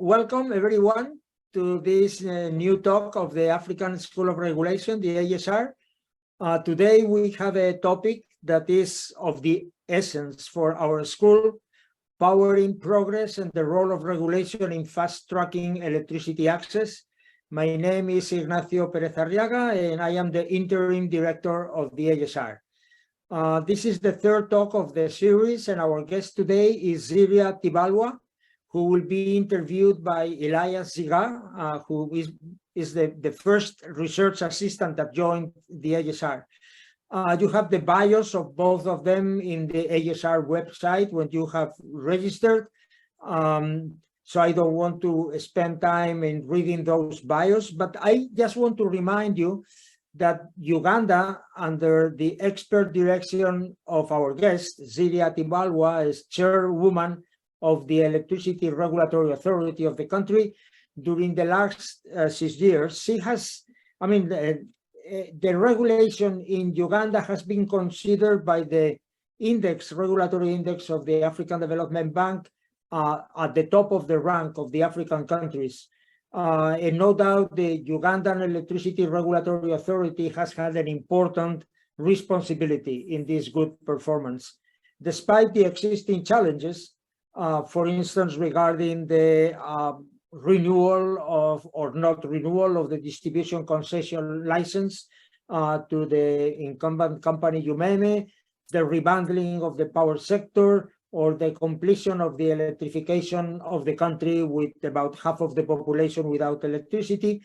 welcome everyone to this new talk of the African School of Regulation, the ASR. Today we have a topic that is of the essence for our school, powering progress and the role of regulation in fast-tracking electricity access. My name is Ignacio Perez Arriaga, and I am the interim director of the ASR. This is the third talk of the series, and our guest today is Ziria Tibalwa, who will be interviewed by Elias Ziga, who is the first research assistant that joined the ASR. You have the bios of both of them in the ASR website when you have registered. So I don't want to spend time in reading those bios, but I just want to remind you that Uganda, under the expert direction of our guest, Ziria Tibalwa, is chairwoman of the Electricity Regulatory Authority of the country. During the last 6 years, she has, the regulation in Uganda has been considered by the regulatory index of the African Development Bank at the top of the rank of the African countries. And no doubt the Ugandan Electricity Regulatory Authority has had an important responsibility in this good performance. Despite the existing challenges, for instance, regarding the renewal of or not renewal of the distribution concession license to the incumbent company Umeme, the rebundling of the power sector, or the completion of the electrification of the country with about half of the population without electricity.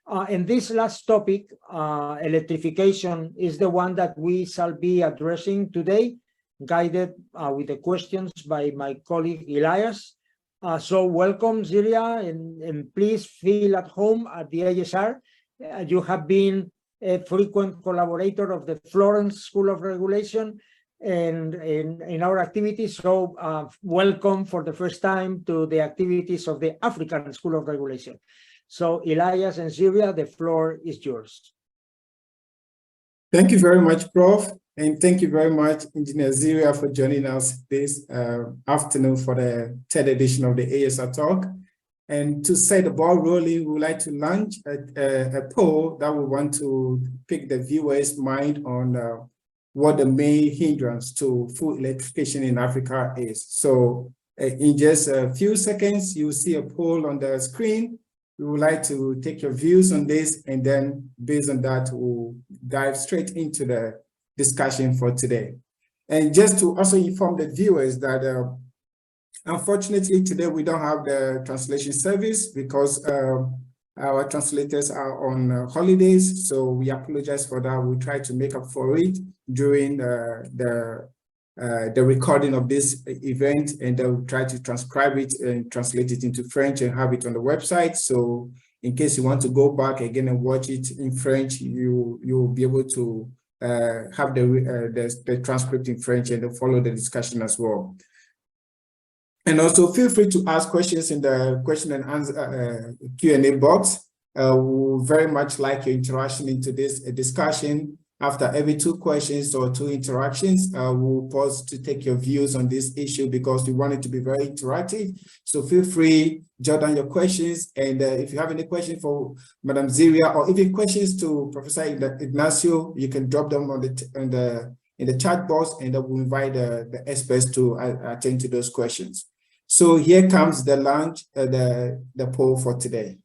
And this last topic, electrification, is the one that we shall be addressing today, guided with the questions by my colleague Elias. So welcome, Ziria, and please feel at home at the ASR. You have been a frequent collaborator of the Florence School of Regulation and in our activities. So welcome for the first time to the activities of the African School of Regulation. So Elias and Ziria, the floor is yours. Thank you very much, Prof. And thank you very much, Engineer Ziria, for joining us this afternoon for the third edition of the ASR Talk. And to set the ball rolling, we would like to launch a poll that we want to pick the viewers' mind on what the main hindrance to full electrification in Africa is. So in just a few seconds, you will see a poll on the screen. We would like to take your views on this, and then based on that, we'll dive straight into the discussion for today. And just to also inform the viewers that unfortunately today we don't have the translation service because our translators are on holidays, so we apologize for that. We'll try to make up for it during the recording of this event, and they'll try to transcribe it and translate it into French and have it on the website. So in case you want to go back again and watch it in French, you'll be able to have the transcript in French and then follow the discussion as well. And also feel free to ask questions in the question and answer Q&A box. We very much like your interaction into this discussion. After every 2 questions or 2 interactions, we'll pause to take your views on this issue because we want it to be very interactive. So feel free, jot down your questions. And if you have any questions for Madam Ziria or even questions to Professor Ignacio, you can drop them in the chat box, and we'll invite the experts to attend to those questions. So here comes the launch, the poll for today.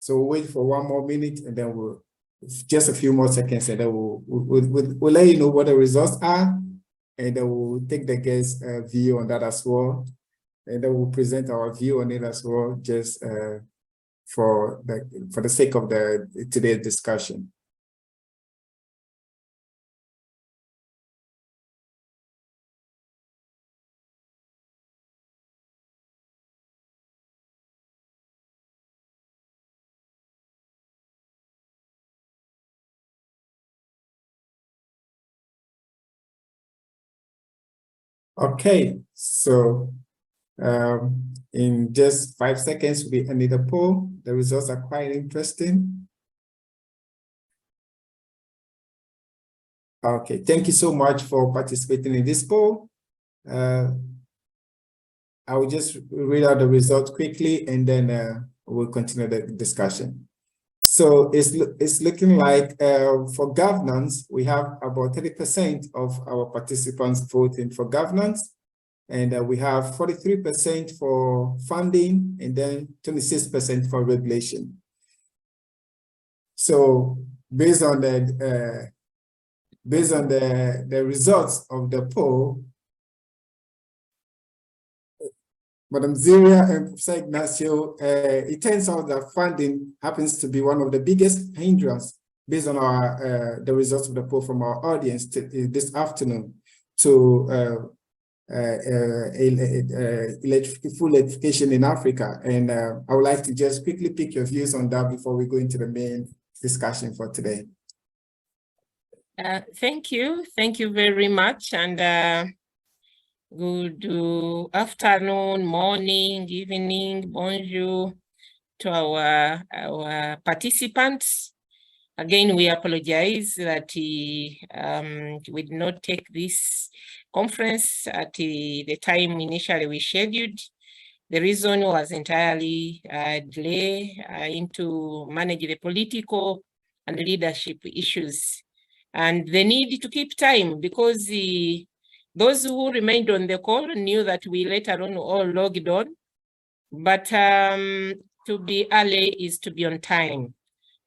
So we'll wait for 1 more minute, and then we'll just a few more seconds, and then we'll let you know what the results are, and then we'll take the guest view on that as well, and then we'll present our view on it as well, just for the sake of today's discussion. Okay, so in just 5 seconds, we ended the poll. The results are quite interesting. Okay, thank you so much for participating in this poll. I will just read out the results quickly and then we'll continue the discussion. So it's looking like for governance, we have about 30% of our participants voting for governance, and we have 43% for funding, and then 26% for regulation. So based on the results of the poll, Madam Ziria and Professor Ignacio, it turns out that funding happens to be one of the biggest hindrance based on our the results of the poll from our audience this afternoon to full electrification in Africa. And I would like to just quickly pick your views on that before we go into the main discussion for today. Thank you very much, and good afternoon, morning, evening, bonjour to our participants. Again, we apologize that we did not take this conference at the time initially we scheduled. The reason was entirely delay into manage the political and leadership issues, and the need to keep time, because those who remained on the call knew that we later on all logged on. But to be early is to be on time,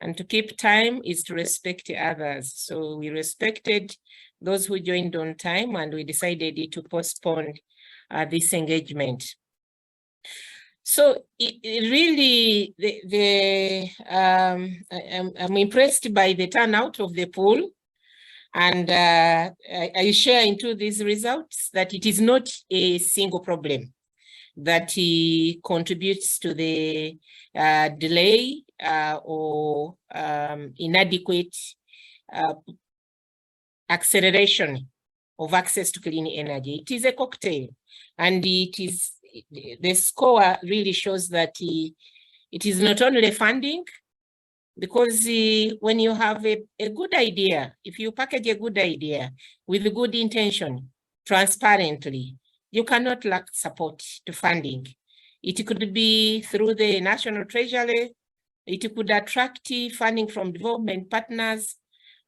and to keep time is to respect others. So we respected those who joined on time, and we decided to postpone this engagement. So it really, I'm impressed by the turnout of the poll. And I share into these results that it is not a single problem that contributes to the delay or inadequate acceleration of access to clean energy. It is a cocktail, and the score really shows that it is not only funding, because when you have a good idea, if you package a good idea with a good intention, transparently, you cannot lack support to funding. It could be through the National Treasury. It could attract funding from development partners.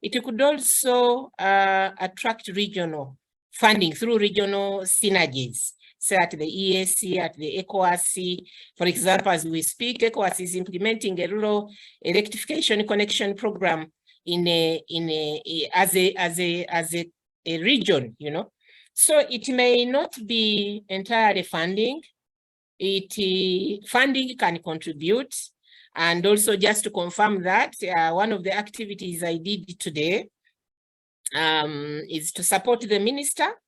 It could also attract regional funding through regional synergies. So at the EAC, at the ECOWAS, for example, as we speak, ECOWAS is implementing a rural electrification connection program as a region, you know. So it may not be entirely funding. Funding can contribute, and also just to confirm that one of the activities I did today is to support the minister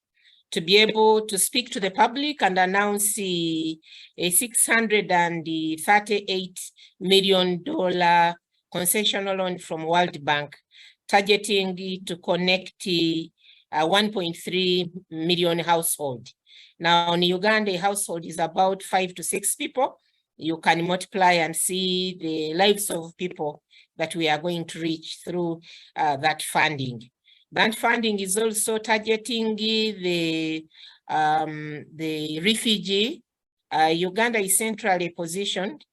to be able to speak to the public and announce a $638 million concessional loan from World Bank, targeting to connect 1.3 million households. Now in Uganda, a household is about 5 to 6 people. You can multiply and see the lives of people that we are going to reach through that funding. That funding is also targeting the refugee. Uganda is centrally positioned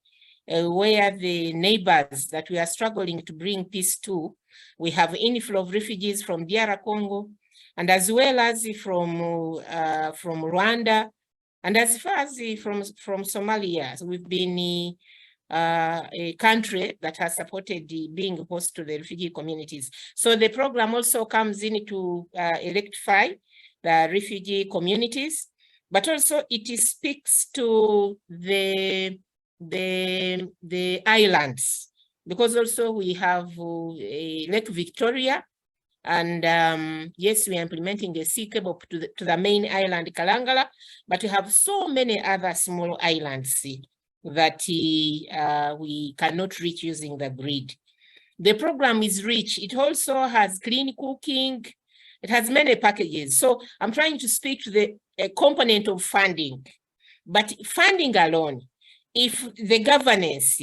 where the neighbors that we are struggling to bring peace to. We have inflow of refugees from DR Congo, and as well as from Rwanda, and as far as from Somalia. So we've been a country that has supported being host to the refugee communities. So the program also comes in to electrify the refugee communities, but also it speaks to the islands, because also we have Lake Victoria, and yes, we are implementing a sea cable to the main island, Kalangala, but we have so many other small islands that we cannot reach using the grid. The program is rich. It also has clean cooking. It has many packages. So I'm trying to speak to the a component of funding, but funding alone, if the governance,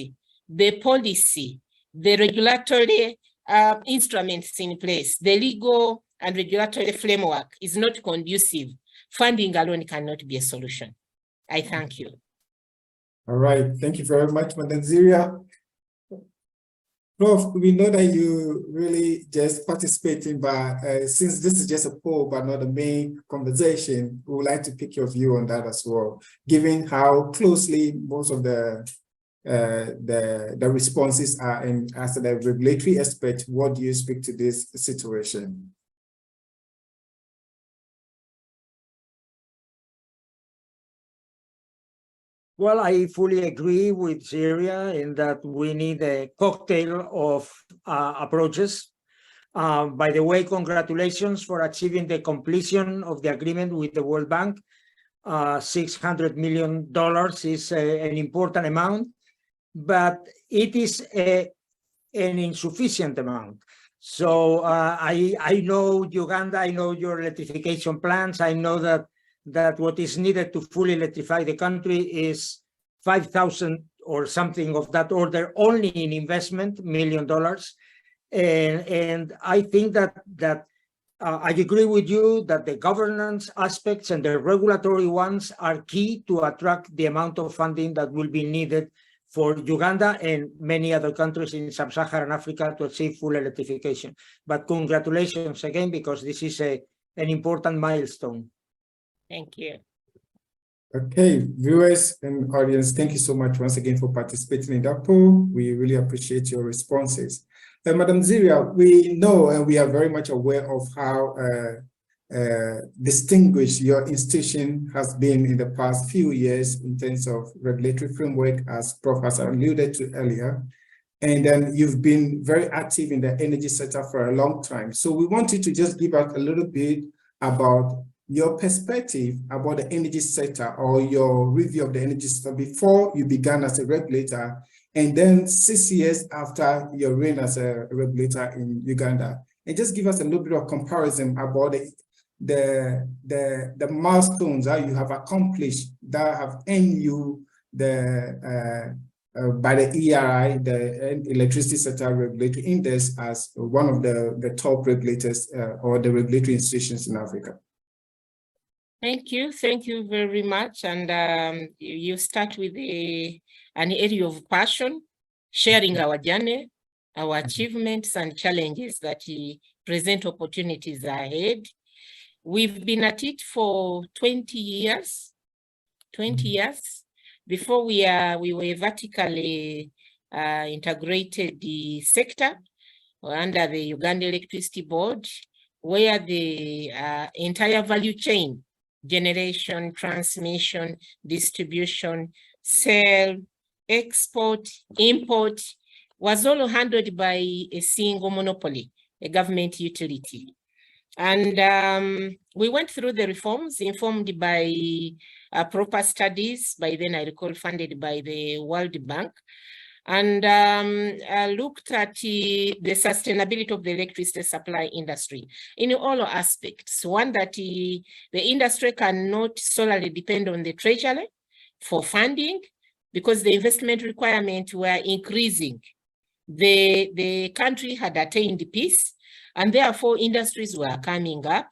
the policy, the regulatory instruments in place, the legal and regulatory framework is not conducive, funding alone cannot be a solution. I thank you. All right, thank you very much, Madam Ziria. Prof, we know that you really just participating, but since this is just a poll but not the main conversation, we would like to pick your view on that as well, given how closely most of the responses are. And as the regulatory expert, what do you speak to this situation? Well, I fully agree with Ziria in that we need a cocktail of approaches. By the way, congratulations for achieving the completion of the agreement with the World Bank. $600 million is an important amount, but it is an insufficient amount. So I know Uganda, I know your electrification plans, I know that what is needed to fully electrify the country is 5,000 or something of that order only in investment, $1 million. And I think that I agree with you that the governance aspects and the regulatory ones are key to attract the amount of funding that will be needed for Uganda and many other countries in sub-Saharan Africa to achieve full electrification. But congratulations again, because this is an important milestone. Thank you. Okay, viewers and audience, thank you so much once again for participating in that poll. We really appreciate your responses. Madam Ziria, we know and we are very much aware of how distinguished your institution has been in the past few years in terms of regulatory framework, as Prof has alluded to earlier. And then you've been very active in the energy sector for a long time. So we want you to just give us a little bit about your perspective about the energy sector or your review of the energy sector before you began as a regulator, and then 6 years after your reign as a regulator in Uganda. And just give us a little bit of comparison about the milestones that you have accomplished that have earned you by the ERI, the Electricity Sector Regulatory Index, as one of the top regulators or the regulatory institutions in Africa. Thank you very much. And you start with an area of passion, sharing our journey, our achievements and challenges that present opportunities ahead. We've been at it for 20 years. Before we were vertically integrated the sector under the Uganda Electricity Board, where the entire value chain, generation, transmission, distribution, sale, export, import, was all handled by a single monopoly, a government utility. And we went through the reforms informed by proper studies, by then I recall funded by the World Bank, and looked at the sustainability of the electricity supply industry in all aspects. One, that the industry cannot solely depend on the treasury for funding, because the investment requirements were increasing. The country had attained peace, and therefore industries were coming up.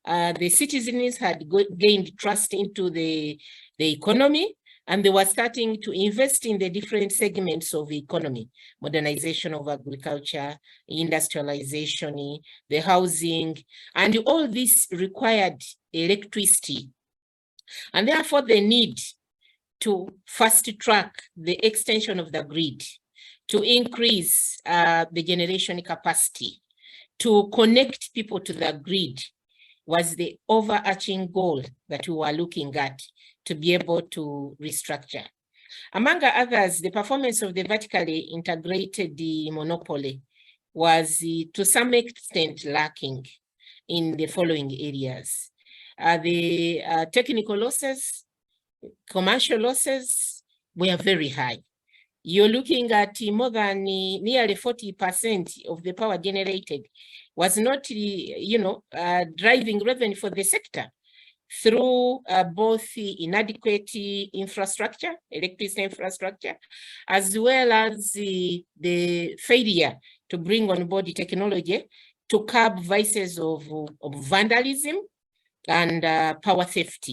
The citizens had gained trust into the economy, and they were starting to invest in the different segments of the economy: modernization of agriculture, industrialization, the housing, and all this required electricity. And therefore the need to fast track the extension of the grid, to increase the generation capacity, to connect people to the grid, was the overarching goal that we were looking at to be able to restructure. Among others, the performance of the vertically integrated monopoly was to some extent lacking in the following areas. The technical losses, commercial losses were very high. You're looking at more than nearly 40% of the power generated was not, driving revenue for the sector. through both the inadequate infrastructure, electricity infrastructure, as well as the failure to bring on board the technology to curb vices of vandalism and power theft.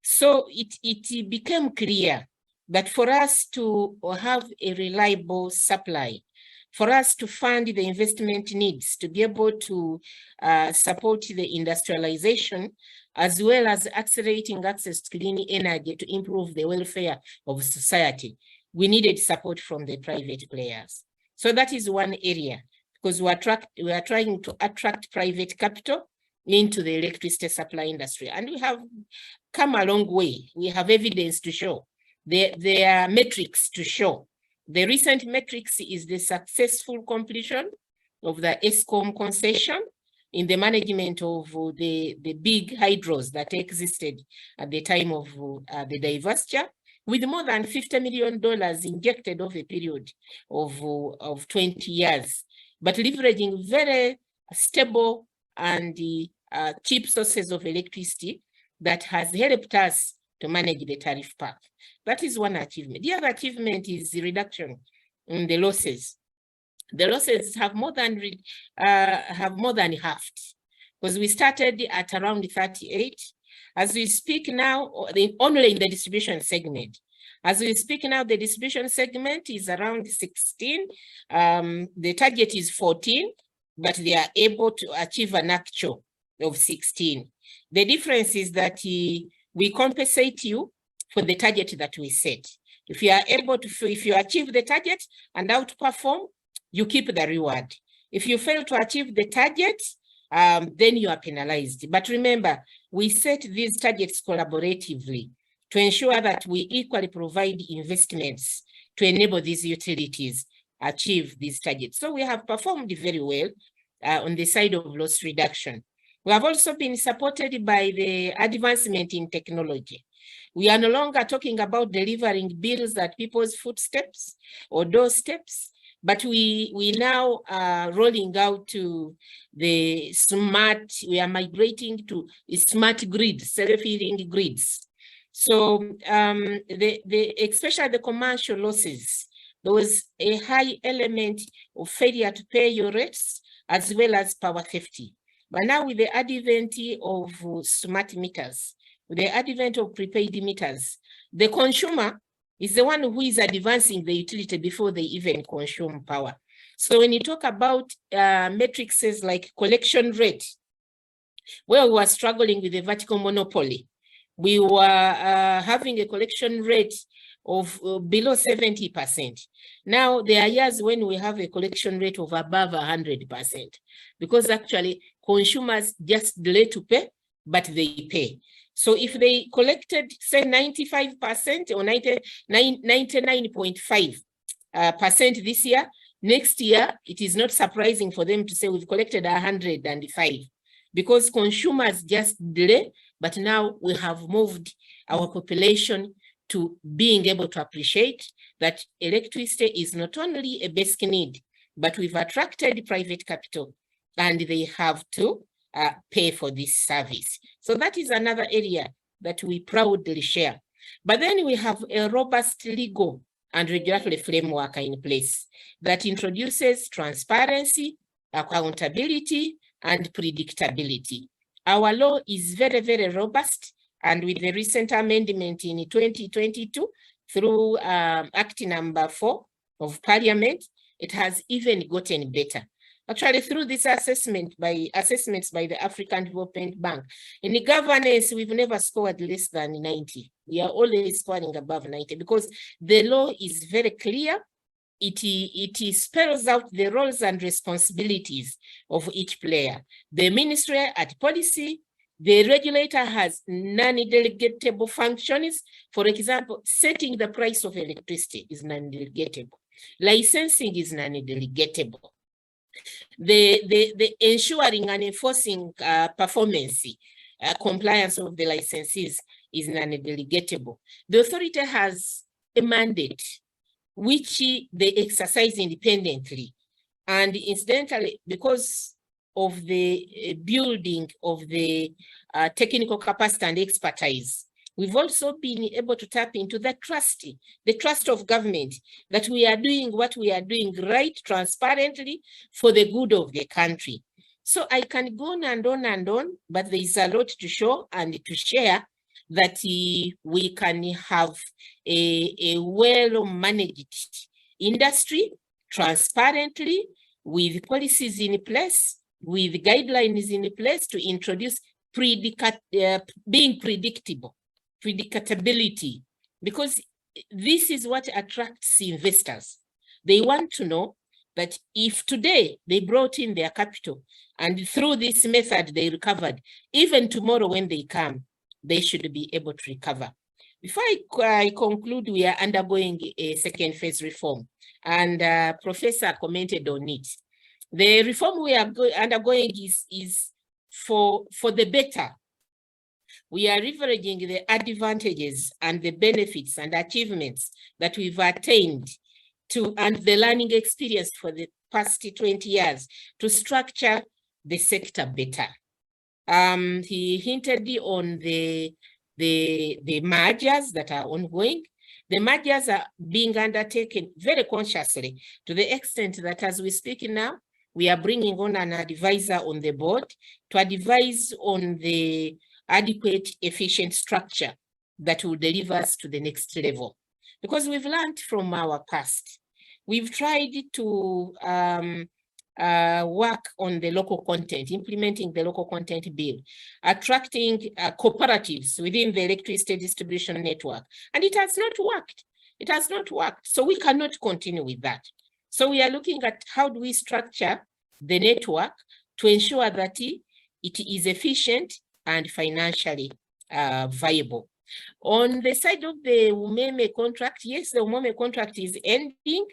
So it became clear that for us to have a reliable supply, for us to fund the investment needs, to be able to support the industrialization, as well as accelerating access to clean energy to improve the welfare of society, we needed support from the private players. So that is one area, because we are trying to attract private capital into the electricity supply industry. And we have come a long way. We have evidence to show. There are metrics to show. The recent metrics is the successful completion of the ESCOM concession in the management of the big hydros that existed at the time of the divestiture, with more than $50 million injected over a period of 20 years, but leveraging very stable and cheap sources of electricity that has helped us to manage the tariff path. That is one achievement. The other achievement is the reduction in the losses. The losses have more than halved, because we started at around 38. As we speak now, only in the distribution segment. As we speak now, the distribution segment is around 16. The target is 14, but they are able to achieve an actual of 16. The difference is that we compensate you for the target that we set. If you are able to, if you achieve the target and outperform, you keep the reward. If you fail to achieve the target, then you are penalized. But remember, we set these targets collaboratively to ensure that we equally provide investments to enable these utilities achieve these targets. So we have performed very well on the side of loss reduction. We have also been supported by the advancement in technology. We are no longer talking about delivering bills at people's footsteps or doorsteps, but we now are rolling out to the smart, we are migrating to smart grids, self-healing grids. So especially the commercial losses, there was a high element of failure to pay your rates as well as power theft. But now with the advent of smart meters, with the advent of prepaid meters, the consumer is the one who is advancing the utility before they even consume power. So when you talk about metrics like collection rate, where we were struggling with the vertical monopoly, we were having a collection rate of below 70%. Now there are years when we have a collection rate of above 100%, because actually consumers just delay to pay, but they pay. So if they collected, say, 95% or 99.5% this year, next year, it is not surprising for them to say we've collected 105, because consumers just delay, but now we have moved our population to being able to appreciate that electricity is not only a basic need, but we've attracted private capital and they have to pay for this service. So that is another area that we proudly share. But then we have a robust legal and regulatory framework in place that introduces transparency, accountability, and predictability. Our law is very, very robust, and with the recent amendment in 2022 through Act number 4 of Parliament, it has even gotten better. Actually, through this assessments by the African Development Bank, in the governance, we've never scored less than 90. We are always scoring above 90 because the law is very clear. It spells out the roles and responsibilities of each player. The ministry at policy, the regulator has non-delegatable functions. For example, setting the price of electricity is non-delegatable. Licensing is non-delegatable. The ensuring and enforcing performance, compliance of the licenses is non-delegatable. The authority has a mandate which they exercise independently. And incidentally, because of the building of the technical capacity and expertise. We've also been able to tap into the trust of government that we are doing what we are doing right, transparently, for the good of the country. So I can go on and on and on, but there is a lot to show and to share that we can have a well-managed industry transparently, with policies in place, with guidelines in place to introduce being predictability, because this is what attracts investors. They want to know that if today they brought in their capital and through this method they recovered, even tomorrow when they come, they should be able to recover. Before I conclude, we are undergoing a second phase reform, and Professor commented on it. The reform we are undergoing is for the better. We are leveraging the advantages and the benefits and achievements that we've attained and the learning experience for the past 20 years to structure the sector better. He hinted on the mergers that are ongoing. The mergers are being undertaken very consciously, to the extent that as we speak now, we are bringing on an advisor on the board to advise on the adequate, efficient structure that will deliver us to the next level. Because we've learned from our past. We've tried to work on the local content, implementing the local content bill, attracting cooperatives within the electricity distribution network. And it has not worked. It has not worked. So we cannot continue with that. So we are looking at how do we structure the network to ensure that it is efficient and financially viable. On the side of the Umeme contract, yes, the Umeme contract is ending.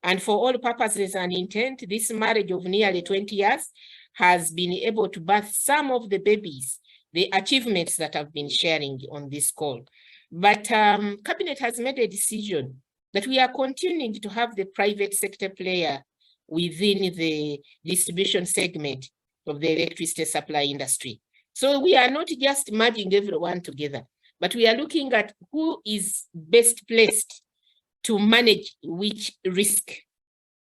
And for all purposes and intent, this marriage of nearly 20 years has been able to birth some of the babies, the achievements that I've been sharing on this call. But Cabinet has made a decision that we are continuing to have the private sector player within the distribution segment of the electricity supply industry. So we are not just merging everyone together, but we are looking at who is best placed to manage which risk.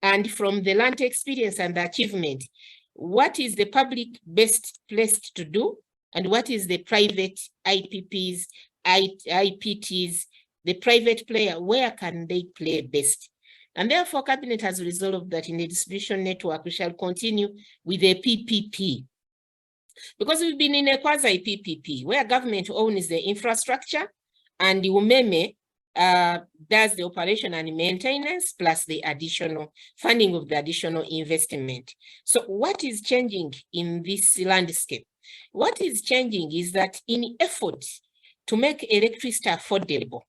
And from the learned experience and the achievement, what is the public best placed to do? And what is the private IPPs, IPTs, the private player, where can they play best? And therefore, Cabinet has resolved that in the distribution network, we shall continue with a PPP. Because we've been in a quasi-PPP, where government owns the infrastructure and the Umeme does the operation and maintenance plus the additional funding of the additional investment. So what is changing in this landscape? What is changing is that in effort to make electricity affordable,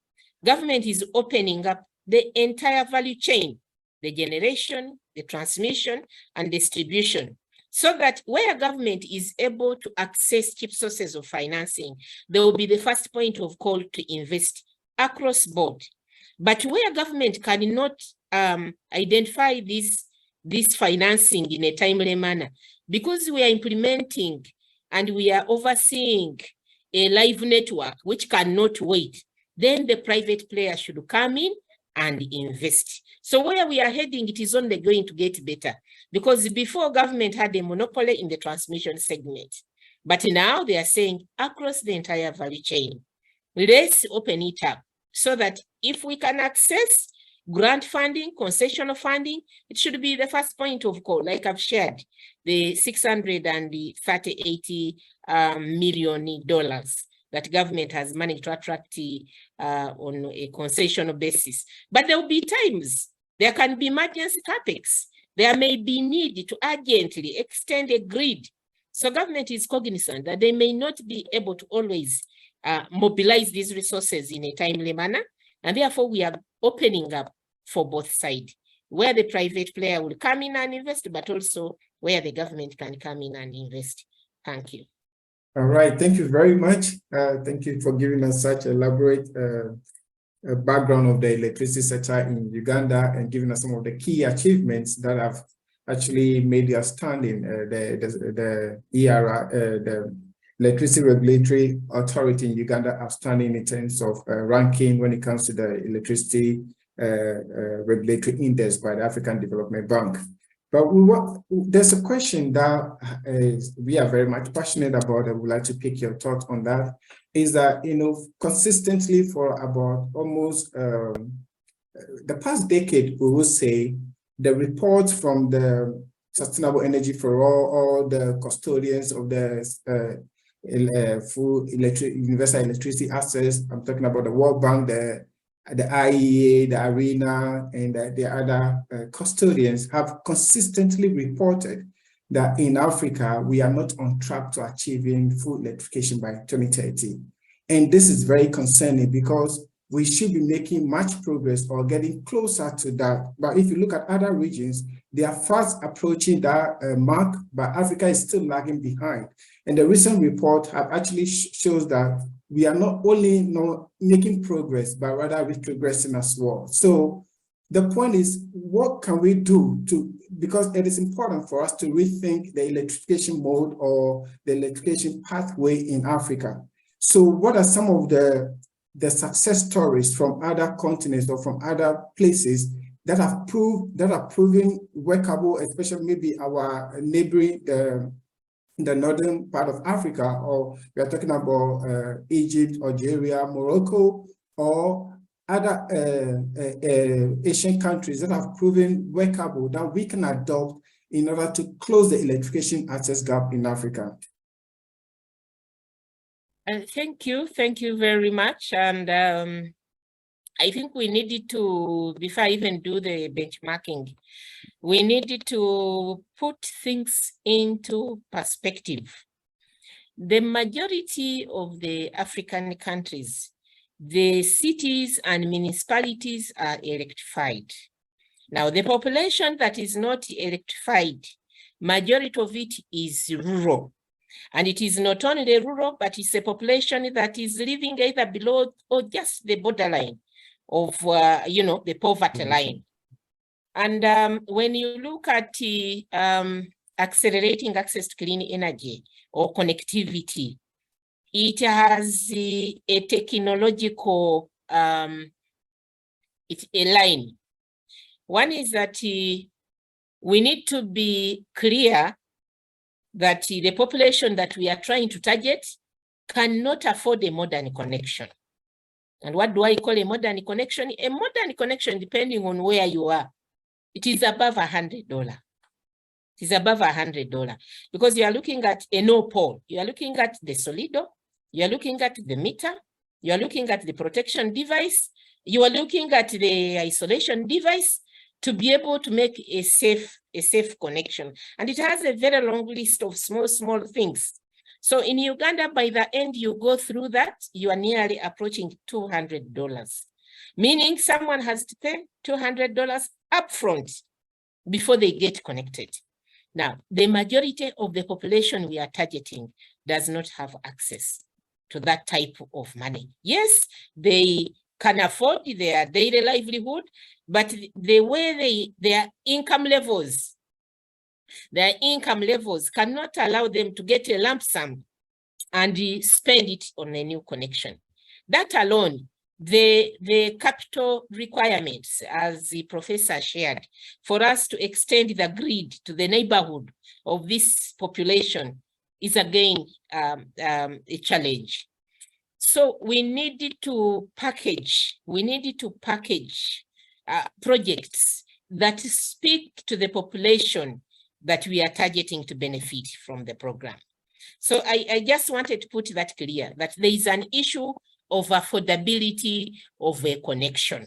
government is opening up the entire value chain, the generation, the transmission, and distribution, so that where government is able to access cheap sources of financing, there will be the first point of call to invest across board. But where government cannot identify this financing in a timely manner, because we are implementing and we are overseeing a live network which cannot wait, then the private player should come in and invest. So where we are heading, it is only going to get better, because before government had a monopoly in the transmission segment, but now they are saying across the entire value chain, let's open it up so that if we can access grant funding, concessional funding, it should be the first point of call. Like I've shared, the $680 million that government has managed to attract on a concessional basis. But there will be times there can be emergency capex. There may be need to urgently extend a grid. So government is cognizant that they may not be able to always mobilize these resources in a timely manner. And therefore we are opening up for both sides, where the private player will come in and invest, but also where the government can come in and invest. Thank you. All right, thank you very much. Thank you for giving us such elaborate background of the electricity sector in Uganda and giving us some of the key achievements that have actually made their standing. The ERA, the Electricity Regulatory Authority in Uganda, outstanding in terms of ranking when it comes to the electricity regulatory index by the African Development Bank. But there's a question that we are very much passionate about, and would like to pick your thoughts on that, is that, consistently for about almost the past decade, we will say, the reports from the Sustainable Energy for all the custodians of the full universal electricity access. I'm talking about the World Bank, the IEA, the ARENA, and the other custodians have consistently reported that in Africa, we are not on track to achieving full electrification by 2030. And this is very concerning because we should be making much progress or getting closer to that. But if you look at other regions, they are fast approaching that mark, but Africa is still lagging behind. And the recent report actually shows that we are not only not making progress, but rather retrogressing as well. So the point is, what can we do because it is important for us to rethink the electrification mode or the electrification pathway in Africa. So what are some of the success stories from other continents or from other places that are proving workable, especially maybe our neighboring, the northern part of Africa, or we are talking about Egypt, Algeria, Morocco, or other Asian countries that have proven workable that we can adopt in order to close the electrification access gap in Africa? Thank you very much. And I think we needed to, before I even do the benchmarking, we needed to put things into perspective. The majority of the African countries, the cities and municipalities are electrified. Now, the population that is not electrified, majority of it is rural. And it is not only rural, but it's a population that is living either below or just the borderline of, the poverty line. And when you look at accelerating access to clean energy or connectivity, it has a technological it's a line. One is that we need to be clear that the population that we are trying to target cannot afford a modern connection. And what do I call a modern connection? A modern connection, depending on where you are, it is above $100. It is above $100 because you are looking at a no pole. You are looking at the solido. You are looking at the meter. You are looking at the protection device. You are looking at the isolation device to be able to make a safe connection. And it has a very long list of small things. So in Uganda, by the end you go through that, you are nearly approaching $200, meaning someone has to pay $200 upfront before they get connected. Now, the majority of the population we are targeting does not have access to that type of money. Yes, they can afford their daily livelihood, but the way their income levels cannot allow them to get a lump sum and spend it on a new connection. That alone, the capital requirements, as the professor shared, for us to extend the grid to the neighborhood of this population is again a challenge. So we needed to package projects that speak to the population that we are targeting to benefit from the program. So I just wanted to put that clear, that there is an issue of affordability of a connection.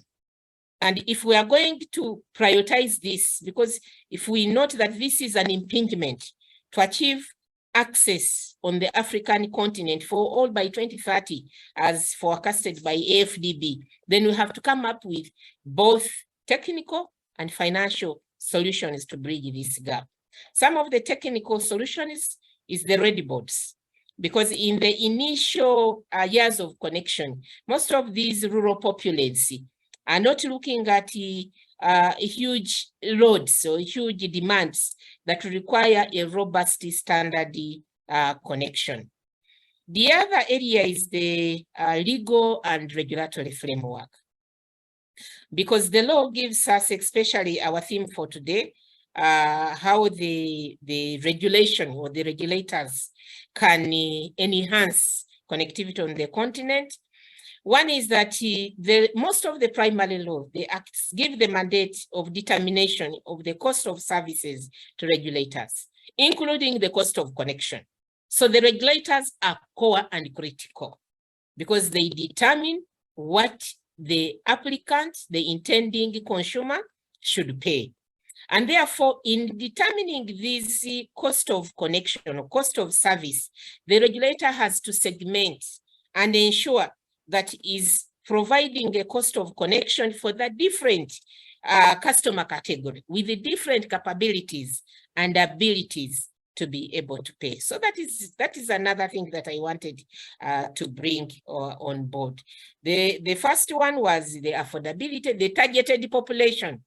And if we are going to prioritize this, because if we note that this is an impingement to achieve access on the African continent for all by 2030, as forecasted by AFDB, then we have to come up with both technical and financial solutions to bridge this gap. Some of the technical solutions is the ready boards, because in the initial years of connection, most of these rural populates are not looking at huge loads or huge demands that require a robust standard connection. The other area is the legal and regulatory framework, because the law gives us, especially our theme for today, how the regulation or the regulators can enhance connectivity on the continent. One is that most of the primary law, the acts give the mandate of determination of the cost of services to regulators, including the cost of connection. So the regulators are core and critical because they determine what the applicant, the intending consumer, should pay. And therefore, in determining this cost of connection or cost of service, the regulator has to segment and ensure that is providing a cost of connection for the different customer category with the different capabilities and abilities to be able to pay. So that is another thing that I wanted to bring on board. The first one was the affordability, the targeted population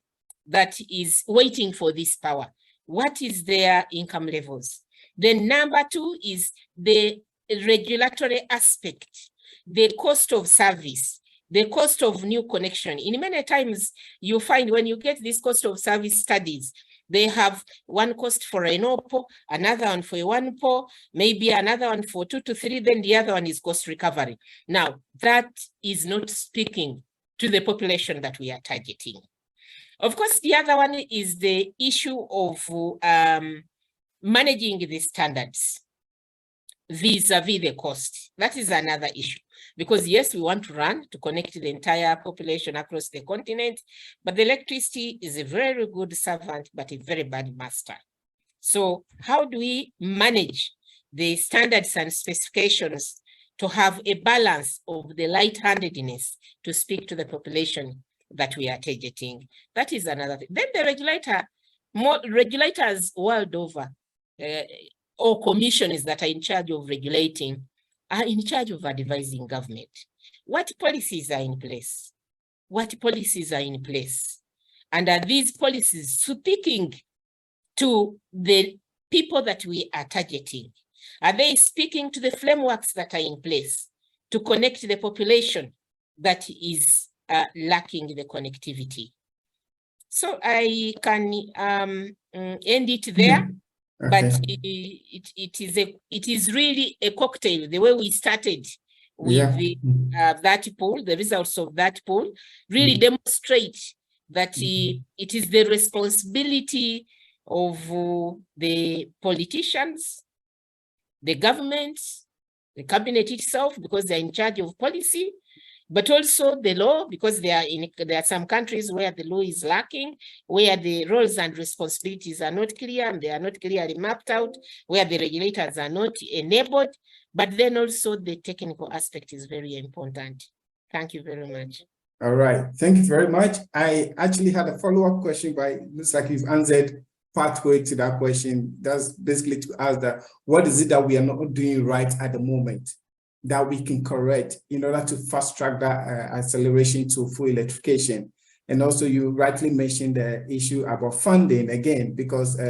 that is waiting for this power. What is their income levels? Then number two is the regulatory aspect, the cost of service, the cost of new connection. In many times, you find when you get this cost of service studies, they have one cost for an OPO, another one for a 1PO, maybe another one for 2 to 3, then the other one is cost recovery. Now, that is not speaking to the population that we are targeting. Of course, the other one is the issue of managing the standards vis-a-vis the cost. That is another issue. Because yes, we want to run to connect the entire population across the continent, but the electricity is a very good servant, but a very bad master. So how do we manage the standards and specifications to have a balance of the light-handedness to speak to the population that we are targeting? That is another thing. Then the regulators world over, or commissions that are in charge of regulating, are in charge of advising government. What policies are in place? What policies are in place? And are these policies speaking to the people that we are targeting? Are they speaking to the frameworks that are in place to connect the population that is lacking the connectivity? So I can end it there. Okay. But it is really a cocktail. The way we started with that poll, the results of that poll really demonstrate that it is the responsibility of the politicians, the government, the cabinet itself, because they're in charge of policy, but also the law, because there are some countries where the law is lacking, where the roles and responsibilities are not clear and they are not clearly mapped out, where the regulators are not enabled, but then also the technical aspect is very important. Thank you very much. All right, thank you very much. I actually had a follow-up question, but it looks like you've answered partway to that question. That's basically to ask that, what is it that we are not doing right at the moment that we can correct in order to fast track that acceleration to full electrification? And also you rightly mentioned the issue about funding again, because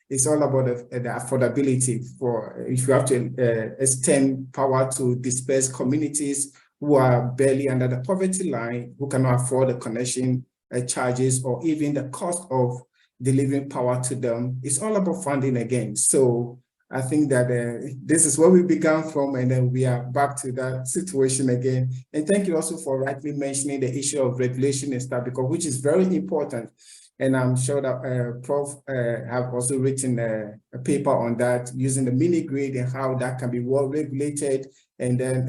it's all about the affordability for, if you have to extend power to dispersed communities who are barely under the poverty line, who cannot afford the connection charges or even the cost of delivering power to them. It's all about funding again. So I think that this is where we began from, and then we are back to that situation again. And thank you also for rightly mentioning the issue of regulation and stuff, because which is very important. And I'm sure that Prof have also written a paper on that, using the mini grid and how that can be well regulated and then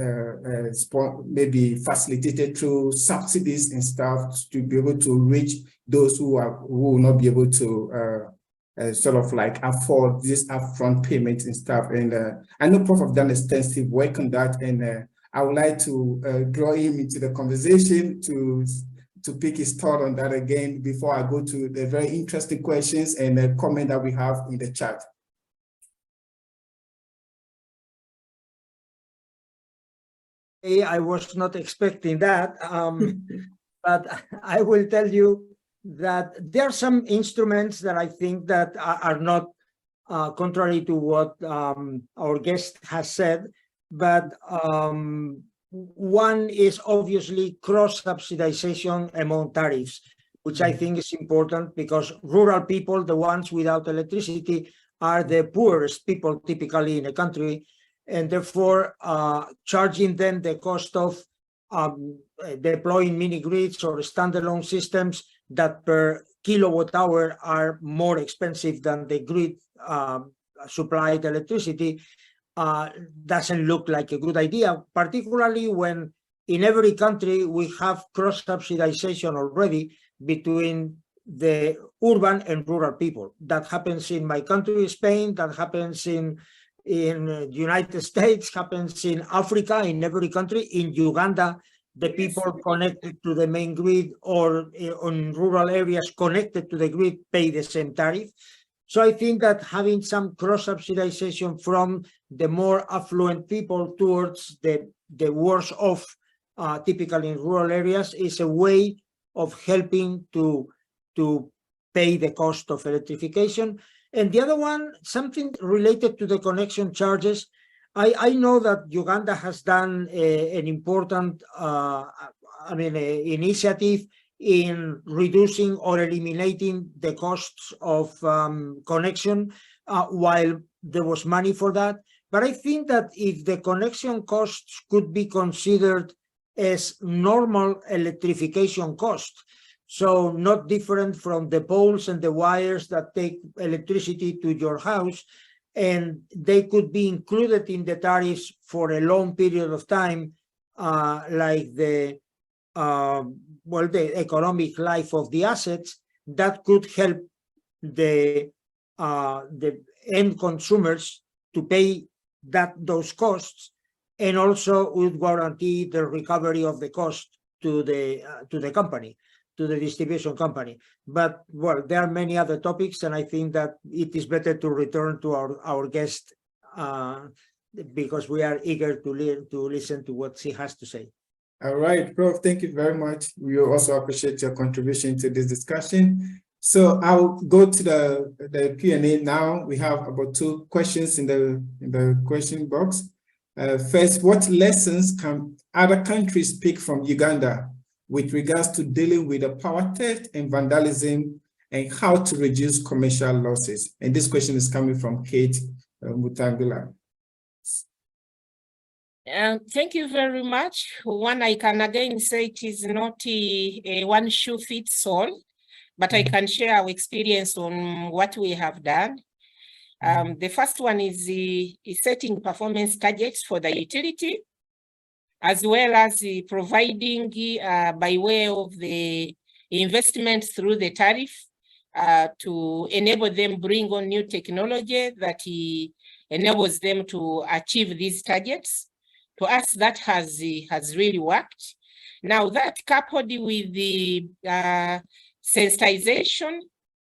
maybe facilitated through subsidies and stuff to be able to reach those who will not be able to sort of like afford this upfront payments and stuff. And I know Prof have done extensive work on that, and I would like to draw him into the conversation to pick his thought on that again before I go to the very interesting questions and the comment that we have in the chat. I was not expecting that, but I will tell you that there are some instruments that I think that are not contrary to what our guest has said, but one is obviously cross-subsidization among tariffs, which I think is important because rural people, the ones without electricity, are the poorest people typically in a country, and therefore charging them the cost of deploying mini-grids or standalone systems that per kilowatt hour are more expensive than the grid supplied electricity doesn't look like a good idea, particularly when in every country we have cross-subsidization already between the urban and rural people. That happens in my country, Spain, that happens in the United States, happens in Africa, in every country. In Uganda, the people connected to the main grid or in rural areas connected to the grid pay the same tariff. So I think that having some cross-subsidization from the more affluent people towards the worse off, typically in rural areas, is a way of helping to pay the cost of electrification. And the other one, something related to the connection charges. I know that Uganda has done an important initiative in reducing or eliminating the costs of connection while there was money for that. But I think that if the connection costs could be considered as normal electrification costs, so not different from the poles and the wires that take electricity to your house, and they could be included in the tariffs for a long period of time, like the economic life of the assets, that could help the end consumers to pay those costs, and also would guarantee the recovery of the cost to the company, to the distribution company. But well, there are many other topics, and I think that it is better to return to our guest because we are eager to listen to what she has to say. All right, Prof, thank you very much. We also appreciate your contribution to this discussion. So I'll go to the Q&A now. We have about 2 questions in the question box. First, what lessons can other countries pick from Uganda with regards to dealing with the power theft and vandalism, and how to reduce commercial losses? And this question is coming from Kate Mutangula. Thank you very much. One, I can again say it is not a one shoe fits all, but I can share our experience on what we have done. The first one is setting performance targets for the utility, as well as providing by way of the investment through the tariff to enable them bring on new technology that enables them to achieve these targets. To us, that has really worked. Now that coupled with the sensitization,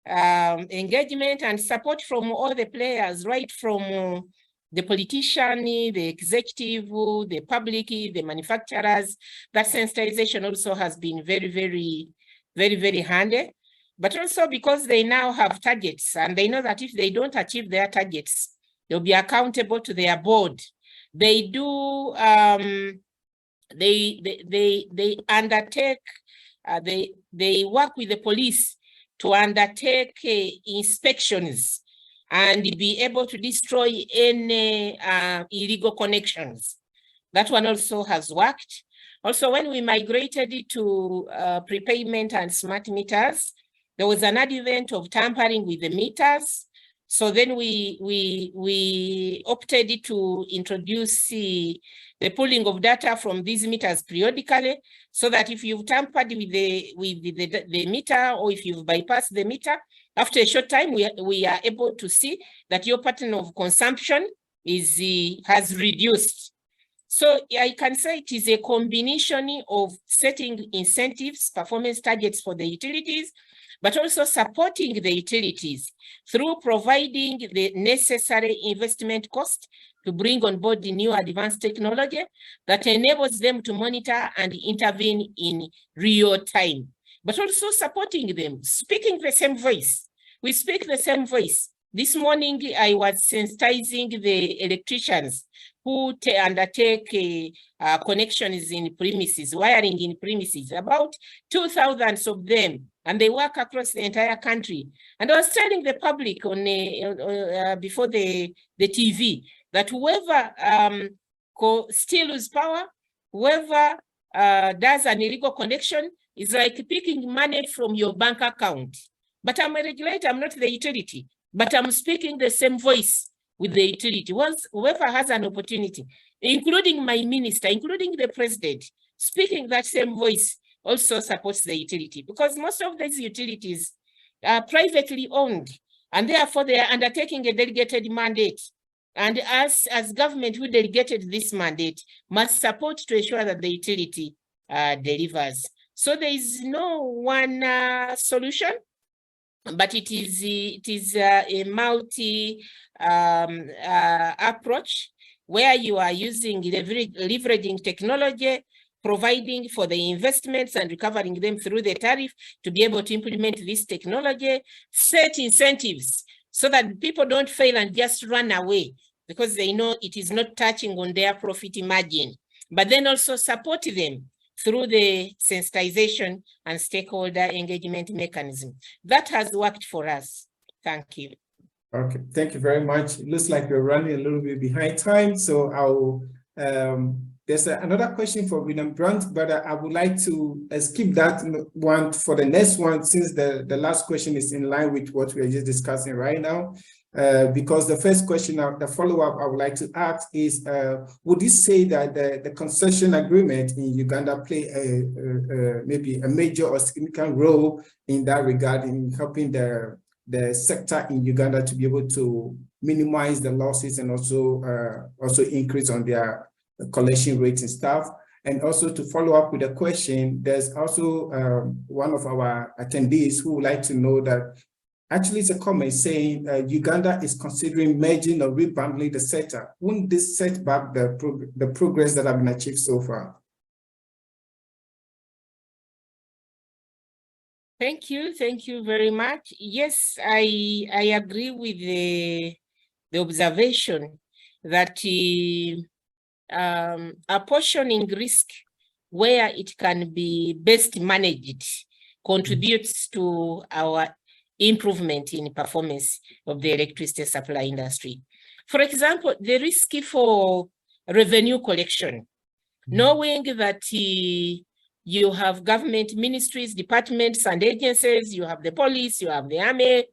engagement and support from all the players, right from the politician, the executive, the public, the manufacturers, that sensitization also has been very handy. But also because they now have targets, and they know that if they don't achieve their targets, they'll be accountable to their board. They do, they undertake, they work with the police to undertake inspections and be able to destroy any illegal connections. That one also has worked. Also, when we migrated to prepayment and smart meters, there was an advent of tampering with the meters. So then we opted to introduce the pooling of data from these meters periodically, so that if you've tampered with the meter, or if you've bypassed the meter, after a short time, we are able to see that your pattern of consumption has reduced. So I can say it is a combination of setting incentives, performance targets for the utilities, but also supporting the utilities through providing the necessary investment cost to bring on board the new advanced technology that enables them to monitor and intervene in real time. but also supporting them, speaking the same voice. We speak the same voice. This morning, I was sensitizing the electricians who undertake connections in premises, wiring in premises, about 2,000 of them, and they work across the entire country. And I was telling the public on before the TV that whoever steals power, whoever does an illegal connection is like picking money from your bank account. But I'm a regulator, I'm not the utility, but I'm speaking the same voice with the utility. Once whoever has an opportunity, including my minister, including the president, speaking that same voice also supports the utility, because most of these utilities are privately owned, and therefore they are undertaking a delegated mandate. And us as government who delegated this mandate must support to ensure that the utility delivers. So there is no one solution, but it is a multi approach where you are using leveraging technology, providing for the investments and recovering them through the tariff to be able to implement this technology, set incentives so that people don't fail and just run away because they know it is not touching on their profit margin, but then also support them through the sensitization and stakeholder engagement mechanism. That has worked for us. Thank you. Okay, thank you very much. It looks like we're running a little bit behind time, so I'll there's another question for William Brandt, but I would like to skip that one for the next one, since the last question is in line with what we are just discussing right now. Because the first question, the follow-up I would like to ask is, would you say that the concession agreement in Uganda play maybe a major or significant role in that regard, in helping the sector in Uganda to be able to minimize the losses and also increase on their collection rates and stuff? And also to follow up with a question, there's also one of our attendees who would like to know that actually it's a comment saying Uganda is considering merging or rebundling the sector. Wouldn't this set back the progress that have been achieved so far? Thank you very much. Yes, I agree with the observation that apportioning risk where it can be best managed contributes to our improvement in performance of the electricity supply industry. For example, the risk for revenue collection, knowing that you have government ministries, departments, and agencies, you have the police, you have the army,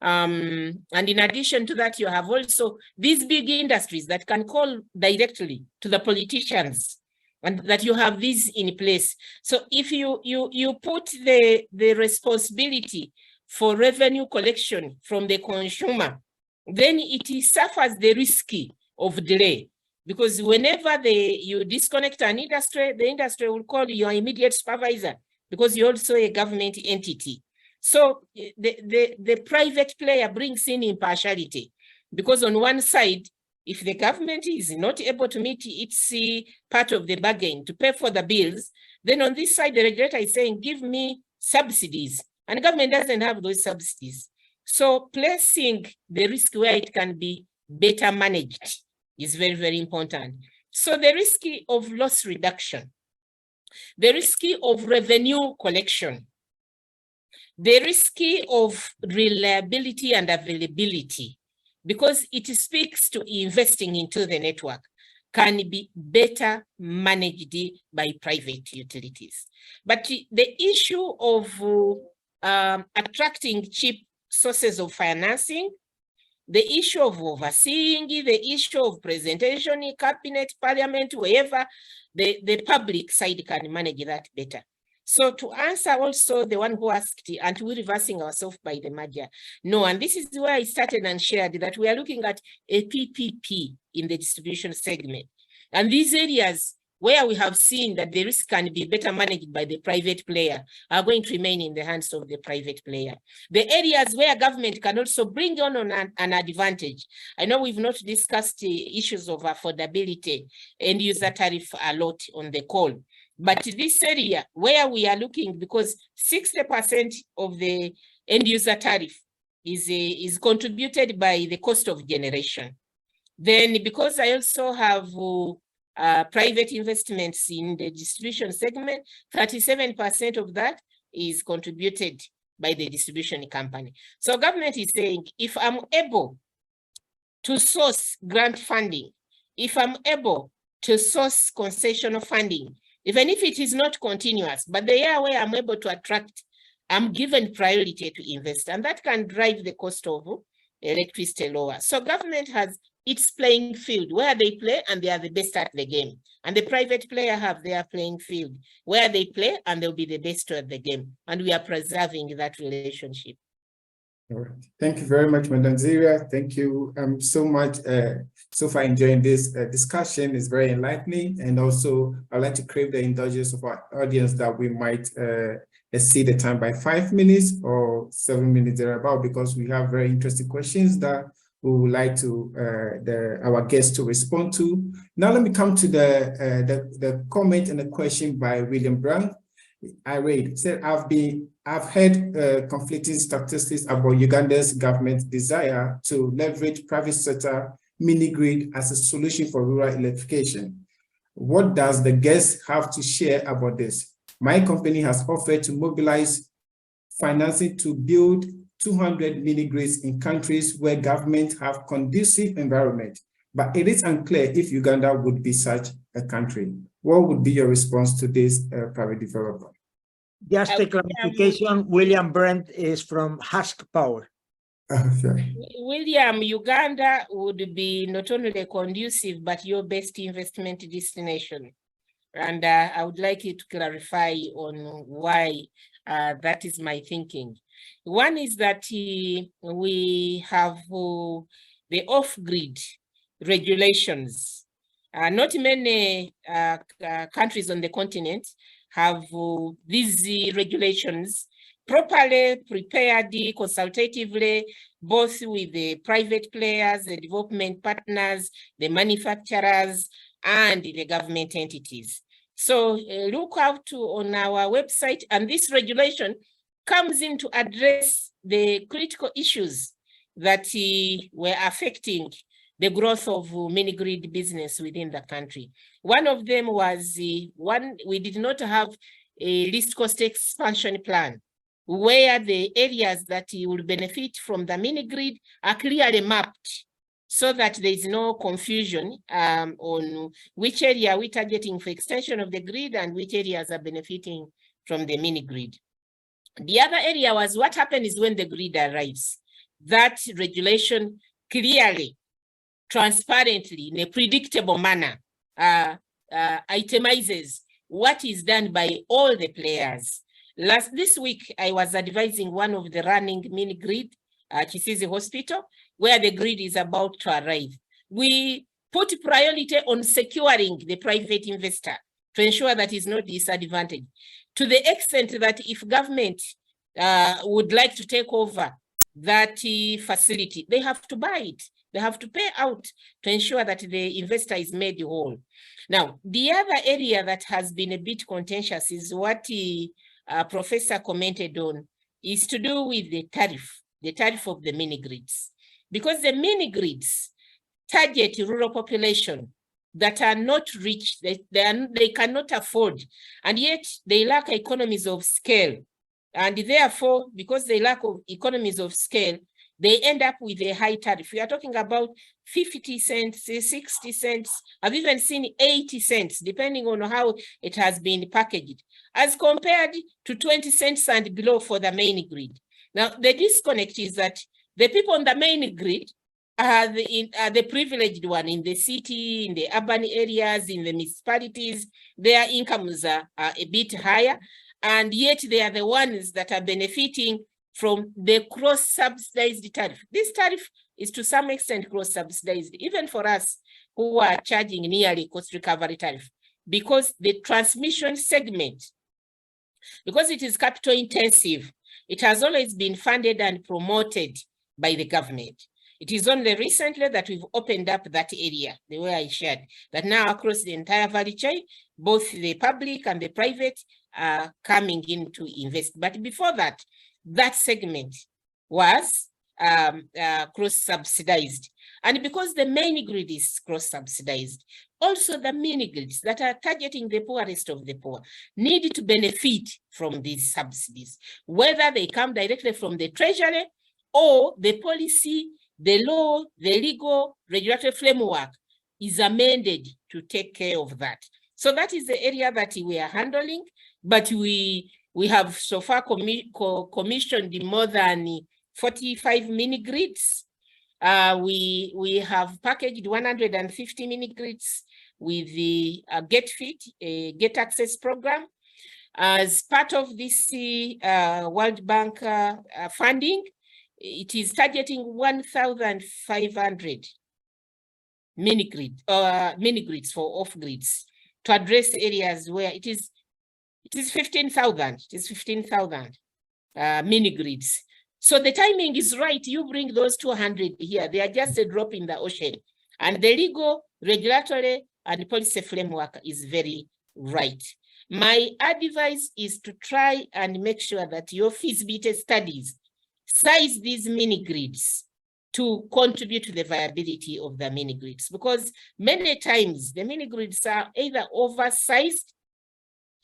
and in addition to that, you have also these big industries that can call directly to the politicians, and that you have these in place. So if you put the responsibility for revenue collection from the consumer, then it suffers the risk of delay. Because whenever you disconnect an industry, the industry will call your immediate supervisor, because you're also a government entity. So the private player brings in impartiality, because on one side, if the government is not able to meet its part of the bargain to pay for the bills, then on this side, the regulator is saying, give me subsidies, and the government doesn't have those subsidies. So placing the risk where it can be better managed is very, very important. So the risk of loss reduction, the risk of revenue collection, the risk of reliability and availability, because it speaks to investing into the network, can be better managed by private utilities. But the issue of attracting cheap sources of financing, the issue of overseeing, the issue of presentation in cabinet, parliament, wherever, the public side can manage that better. So to answer also the one who asked, and we're reversing ourselves by the merger? No, and this is where I started and shared that we are looking at a PPP in the distribution segment. And these areas where we have seen that the risk can be better managed by the private player are going to remain in the hands of the private player. The areas where government can also bring on an advantage. I know we've not discussed the issues of affordability and user tariff a lot on the call, But this area where we are looking, because 60% of the end user tariff is contributed by the cost of generation. Then because I also have private investments in the distribution segment, 37% of that is contributed by the distribution company. So government is saying, if I'm able to source grant funding, if I'm able to source concessional funding, even if it is not continuous, but the area where I'm able to attract, I'm given priority to invest, and that can drive the cost of electricity lower. So government has its playing field where they play and they are the best at the game. And the private player have their playing field where they play and they'll be the best at the game. And we are preserving that relationship. All right. Thank you very much, Madam Ziria. Thank you so much. So far enjoying this discussion. Is very enlightening. And also, I'd like to crave the indulgence of our audience that we might exceed the time by 5 minutes or 7 minutes thereabout, because we have very interesting questions that we would like to our guests to respond to. Now, let me come to the comment and the question by William Brown. I read, said, I've heard conflicting statistics about Uganda's government's desire to leverage private sector mini-grid as a solution for rural electrification. What does the guest have to share about this? My company has offered to mobilize financing to build 200 mini-grids in countries where governments have conducive environment, but it is unclear if Uganda would be such a country. What would be your response to this private developer? Just a clarification, William Brent is from Husk Power. Okay. William, Uganda would be not only conducive, but your best investment destination. And I would like you to clarify on why that is my thinking. One is that we have the off-grid regulations. Not many countries on the continent have these regulations properly prepared consultatively, both with the private players, the development partners, the manufacturers, and the government entities. So look out on our website, and this regulation comes in to address the critical issues that were affecting the growth of mini-grid business within the country. One of them was we did not have a least cost expansion plan, where the areas that will benefit from the mini-grid are clearly mapped so that there is no confusion on which area we're targeting for extension of the grid and which areas are benefiting from the mini-grid. The other area was what happens when the grid arrives. That regulation clearly, transparently, in a predictable manner, itemizes what is done by all the players. This week, I was advising one of the running mini-grid, Kisizi Hospital, where the grid is about to arrive. We put priority on securing the private investor to ensure that is not disadvantaged, to the extent that if government would like to take over that facility, they have to buy it. They have to pay out to ensure that the investor is made whole. Now, the other area that has been a bit contentious is what Professor commented on, is to do with the tariff of the mini-grids. Because the mini-grids target rural population that are not rich, they cannot afford, and yet they lack economies of scale. And therefore, because they lack of economies of scale, they end up with a high tariff. We are talking about 50 cents, 60 cents, I've even seen 80 cents, depending on how it has been packaged, as compared to 20 cents and below for the main grid. Now, the disconnect is that the people on the main grid are the privileged one in the city, in the urban areas, in the municipalities. Their incomes are a bit higher, and yet they are the ones that are benefiting from the cross-subsidized tariff. This tariff is to some extent cross-subsidized, even for us who are charging nearly cost recovery tariff, because the transmission segment, because it is capital intensive, it has always been funded and promoted by the government. It is only recently that we've opened up that area, the way I shared, that now across the entire value chain, both the public and the private are coming in to invest. But before that, that segment was cross-subsidized. And because the main grid is cross-subsidized, also the mini grids that are targeting the poorest of the poor need to benefit from these subsidies, whether they come directly from the treasury or the policy, the law, the legal regulatory framework is amended to take care of that. So that is the area that we are handling, but we have so far commissioned more than 45 mini grids. We have packaged 150 mini grids with the Get Fit, Get Access program. As part of this World Bank funding, it is targeting 1,500 mini grids for off grids to address areas where it is 15,000. It is 15,000 mini grids. So the timing is right. You bring those 200 here. They are just a drop in the ocean. And the legal, regulatory, and policy framework is very right. My advice is to try and make sure that your feasibility studies size these mini grids to contribute to the viability of the mini grids, because many times the mini grids are either oversized,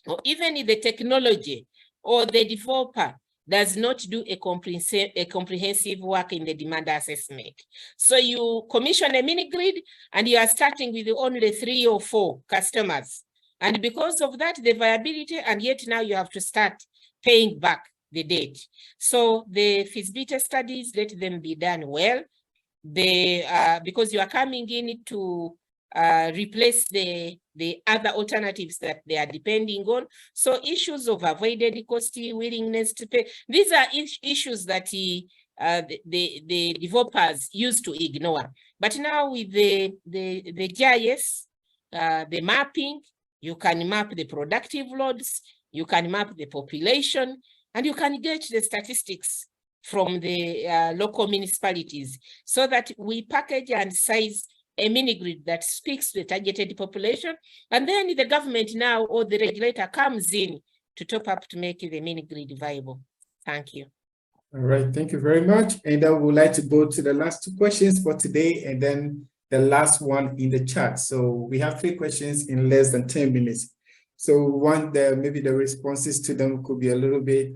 or even if the technology or the developer does not do a comprehensive work in the demand assessment. So you commission a mini grid and you are starting with only 3 or 4 customers. And because of that, the viability, and yet now you have to start paying back the debt. So the feasibility studies, let them be done well. Because you are coming in to replace the other alternatives that they are depending on. So issues of avoided cost, willingness to pay, these are issues that the developers used to ignore. But now with the GIS, the mapping, you can map the productive loads, you can map the population, and you can get the statistics from the local municipalities, so that we package and size a mini grid that speaks to the targeted population, and then the government now or the regulator comes in to top up to make the mini grid viable. Thank you. All right, thank you very much. And I would like to go to the last 2 questions for today, and then the last one in the chat. So we have 3 questions in less than 10 minutes. So maybe the responses to them could be a little bit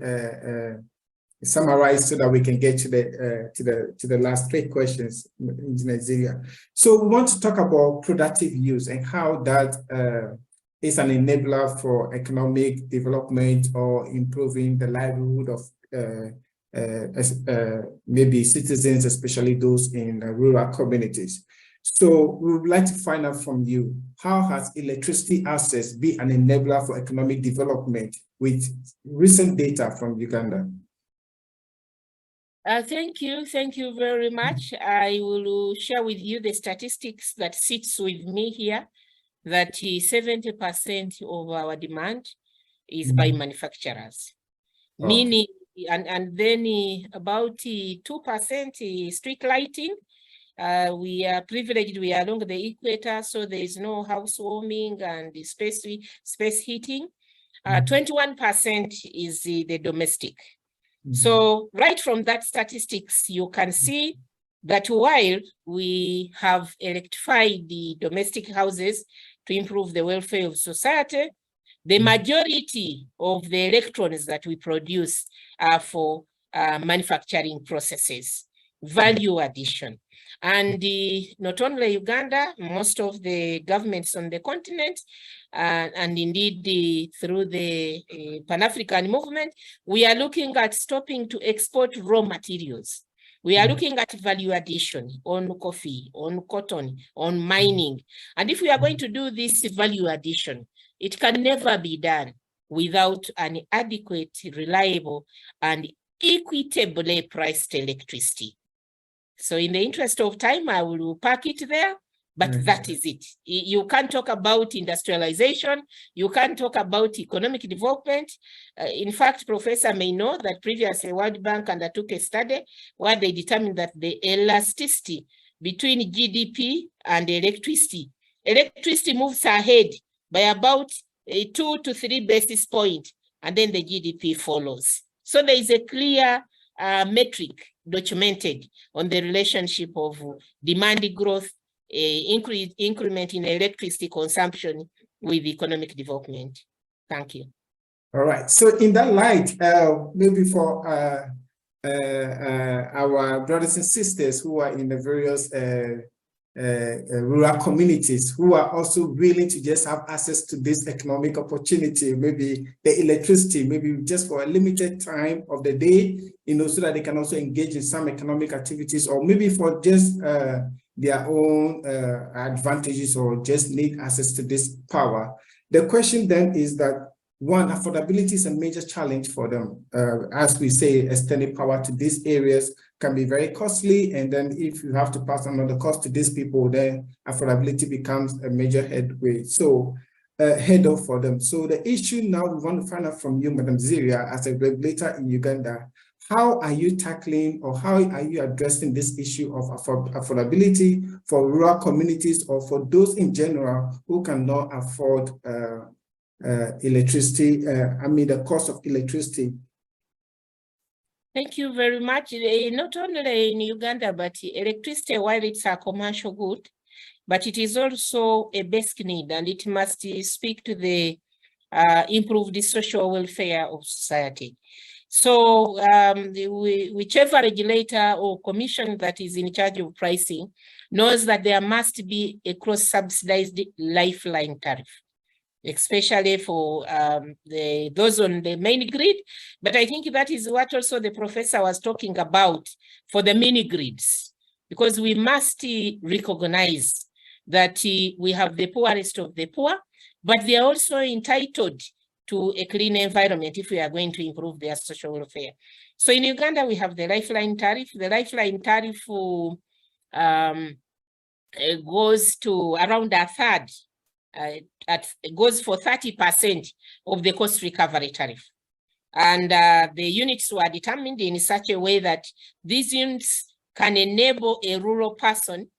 summarized so that we can get to the last 3 questions, Engineer Ziria. So we want to talk about productive use and how that is an enabler for economic development or improving the livelihood of maybe citizens, especially those in rural communities. So we would like to find out from you, how has electricity access been an enabler for economic development with recent data from Uganda? Thank you very much. I will share with you the statistics that sits with me here, that 70% of our demand is by manufacturers, meaning, and then about 2% street lighting. We are privileged, we are along the equator, so there is no housewarming and space heating. 21% is the domestic. So right from that statistics, you can see that while we have electrified the domestic houses to improve the welfare of society, the majority of the electrons that we produce are for manufacturing processes, value addition. And not only Uganda, most of the governments on the continent, and indeed through the Pan-African movement, we are looking at stopping to export raw materials. We are looking at value addition on coffee, on cotton, on mining. And if we are going to do this value addition, it can never be done without an adequate, reliable, and equitably priced electricity. So in the interest of time, I will park it there But that is it. You can't talk about industrialization. You can't talk about economic development. In fact, Professor may know that previously World Bank undertook a study where they determined that the elasticity between GDP and electricity moves ahead by about 2 to 3 basis points, and then the GDP follows. So there is a clear metric documented on the relationship of demand growth, increment in electricity consumption with economic development. Thank you. All right. So in that light, maybe for our brothers and sisters who are in the various rural communities who are also willing to just have access to this economic opportunity, maybe the electricity, maybe just for a limited time of the day, you know, so that they can also engage in some economic activities, or maybe for just their own advantages, or just need access to this power. The question then is that, one, affordability is a major challenge for them. As we say, extending power to these areas can be very costly. And then if you have to pass on the cost to these people, then affordability becomes a major headway. So head-off for them. So the issue now, we want to find out from you, Madam Ziria, as a regulator in Uganda, how are you tackling, or how are you addressing this issue of affordability for rural communities, or for those in general who cannot afford electricity, the cost of electricity? Thank you very much. Not only in Uganda, but electricity, while it's a commercial good, but it is also a basic need, and it must speak to the improve the social welfare of society. So whichever regulator or commission that is in charge of pricing knows that there must be a cross-subsidized lifeline tariff, especially for those on the main grid. But I think that is what also the professor was talking about for the mini grids, because we must recognize that we have the poorest of the poor, but they are also entitled to a clean environment if we are going to improve their social welfare. So in Uganda, we have the lifeline tariff. The lifeline tariff goes to around a third. It goes for 30% of the cost recovery tariff. And the units were determined in such a way that these units can enable a rural person,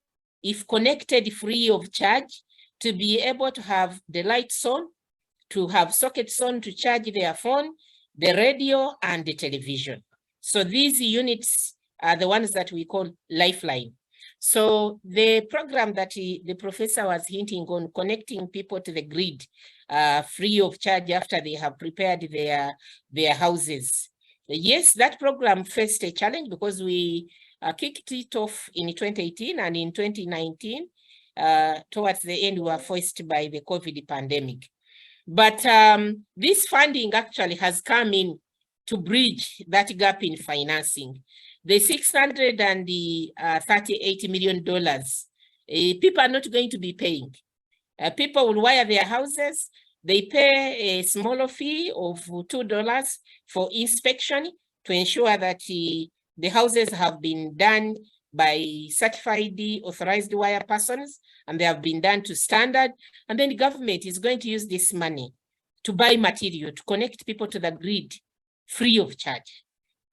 if connected free of charge, to be able to have the lights on, to have sockets on to charge their phone, the radio, and the television. So these units are the ones that we call lifeline. So the program that the professor was hinting on, connecting people to the grid free of charge after they have prepared their houses. Yes, that program faced a challenge because we kicked it off in 2018, and in 2019, towards the end, we were forced by the COVID pandemic. But this funding actually has come in to bridge that gap in financing. The $638 million, people are not going to be paying. People will wire their houses. They pay a smaller fee of $2 for inspection to ensure that the houses have been done by certified authorized wire persons, and they have been done to standard. And then the government is going to use this money to buy material, to connect people to the grid free of charge.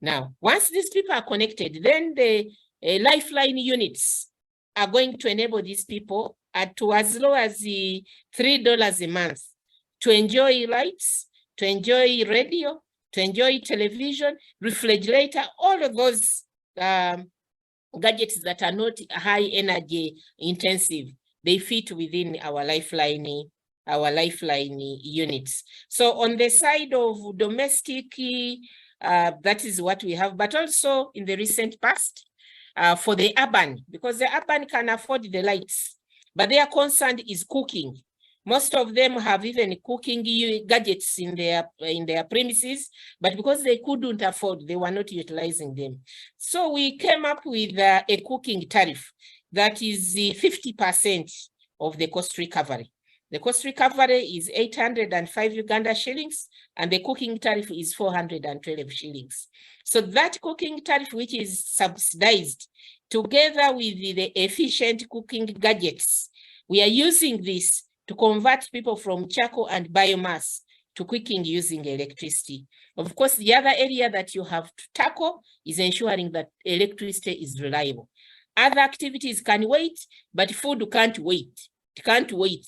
Now, once these people are connected, then the lifeline units are going to enable these people to as low as $3 a month to enjoy lights, to enjoy radio, to enjoy television, refrigerator, all of those gadgets that are not high energy intensive. They fit within our lifeline units. So on the side of domestic, that is what we have, but also in the recent past, for the urban, because the urban can afford the lights, but their concern is cooking. Most of them have even cooking gadgets in their premises, but because they couldn't afford, they were not utilizing them. So we came up with a cooking tariff that is 50% of the cost recovery. The cost recovery is 805 Uganda shillings, and the cooking tariff is 412 shillings. So that cooking tariff, which is subsidized, together with the efficient cooking gadgets, we are using this to convert people from charcoal and biomass to cooking using electricity. Of course, the other area that you have to tackle is ensuring that electricity is reliable. Other activities can wait, but food can't wait. It can't wait.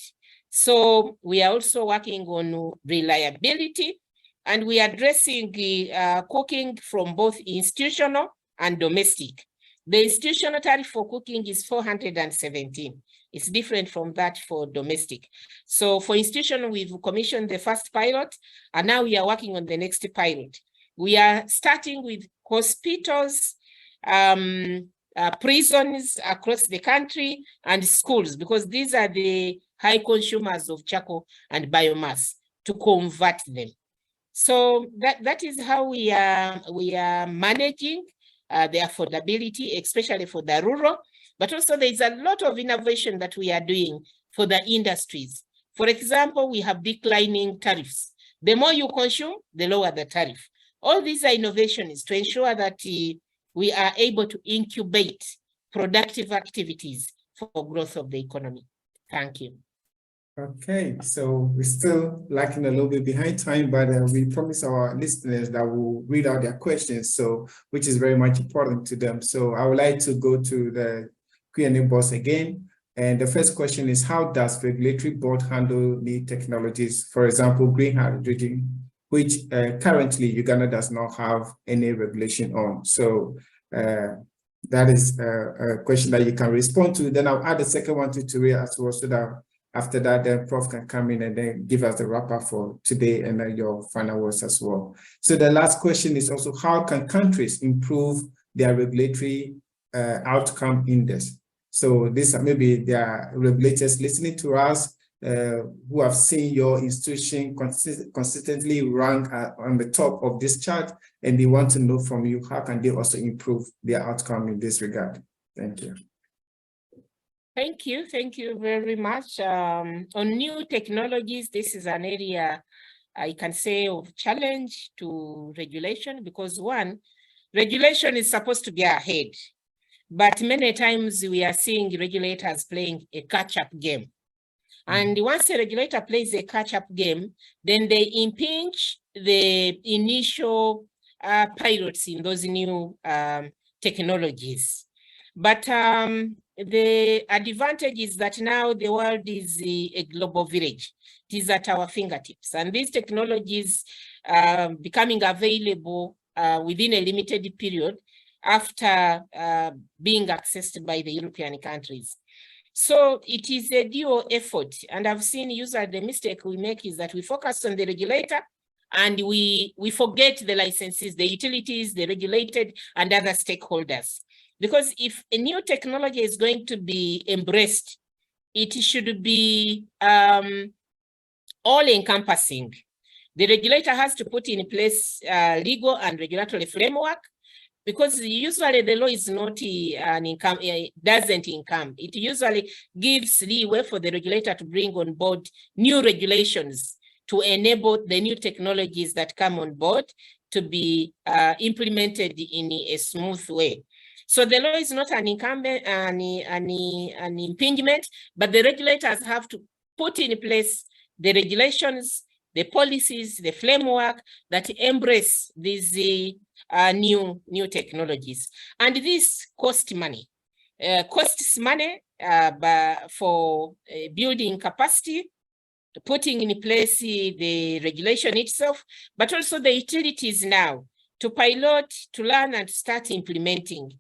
So we are also working on reliability, and we are addressing cooking from both institutional and domestic. The institutional tariff for cooking is 417. It's different from that for domestic. So for institutional, we've commissioned the first pilot, and now we are working on the next pilot. We are starting with hospitals, prisons across the country, and schools, because these are the high consumers of charcoal and biomass, to convert them. So that is how we are managing the affordability, especially for the rural, but also there is a lot of innovation that we are doing for the industries. For example, we have declining tariffs. The more you consume, the lower the tariff. All these are innovations to ensure that we are able to incubate productive activities for growth of the economy. Thank you. Okay, so we're still lacking a little bit behind time, but we promise our listeners that we'll read out their questions, so which is very much important to them. So I would like to go to the Q&A box again. And the first question is, how does regulatory board handle new technologies, for example, green hydrogen, which currently Uganda does not have any regulation on? So that is a question that you can respond to. Then I'll add the second one to Ziria as well, so that after that, then Prof can come in and then give us the wrap-up for today and then your final words as well. So the last question is also, how can countries improve their regulatory outcome index? So these are maybe their regulators listening to us who have seen your institution consistently rank on the top of this chart, and they want to know from you, how can they also improve their outcome in this regard? Thank you. Thank you very much. On new technologies, this is an area I can say of challenge to regulation, because one, regulation is supposed to be ahead, but many times we are seeing regulators playing a catch-up game. And once a regulator plays a catch-up game, then they impinge the initial pilots in those new technologies. But the advantage is that now the world is a global village. It is at our fingertips. And these technologies becoming available within a limited period after being accessed by the European countries. So it is a dual effort. And I've seen usually the mistake we make is that we focus on the regulator and we forget the licenses, the utilities, the regulated, and other stakeholders. Because if a new technology is going to be embraced, it should be all-encompassing. The regulator has to put in place legal and regulatory framework, because usually the law is not an income, doesn't income. It usually gives leeway for the regulator to bring on board new regulations to enable the new technologies that come on board to be implemented in a smooth way. So the law is not an incumbent, an impingement, but the regulators have to put in place the regulations, the policies, the framework that embrace these new technologies. And this costs money. Costs money for building capacity, putting in place the regulation itself, but also the utilities now to pilot, to learn, and start implementing.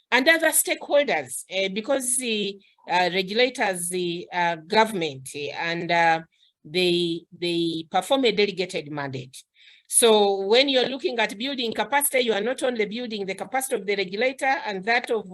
And other stakeholders, because the regulators, the government, and they perform a delegated mandate. So when you're looking at building capacity, you are not only building the capacity of the regulator and that of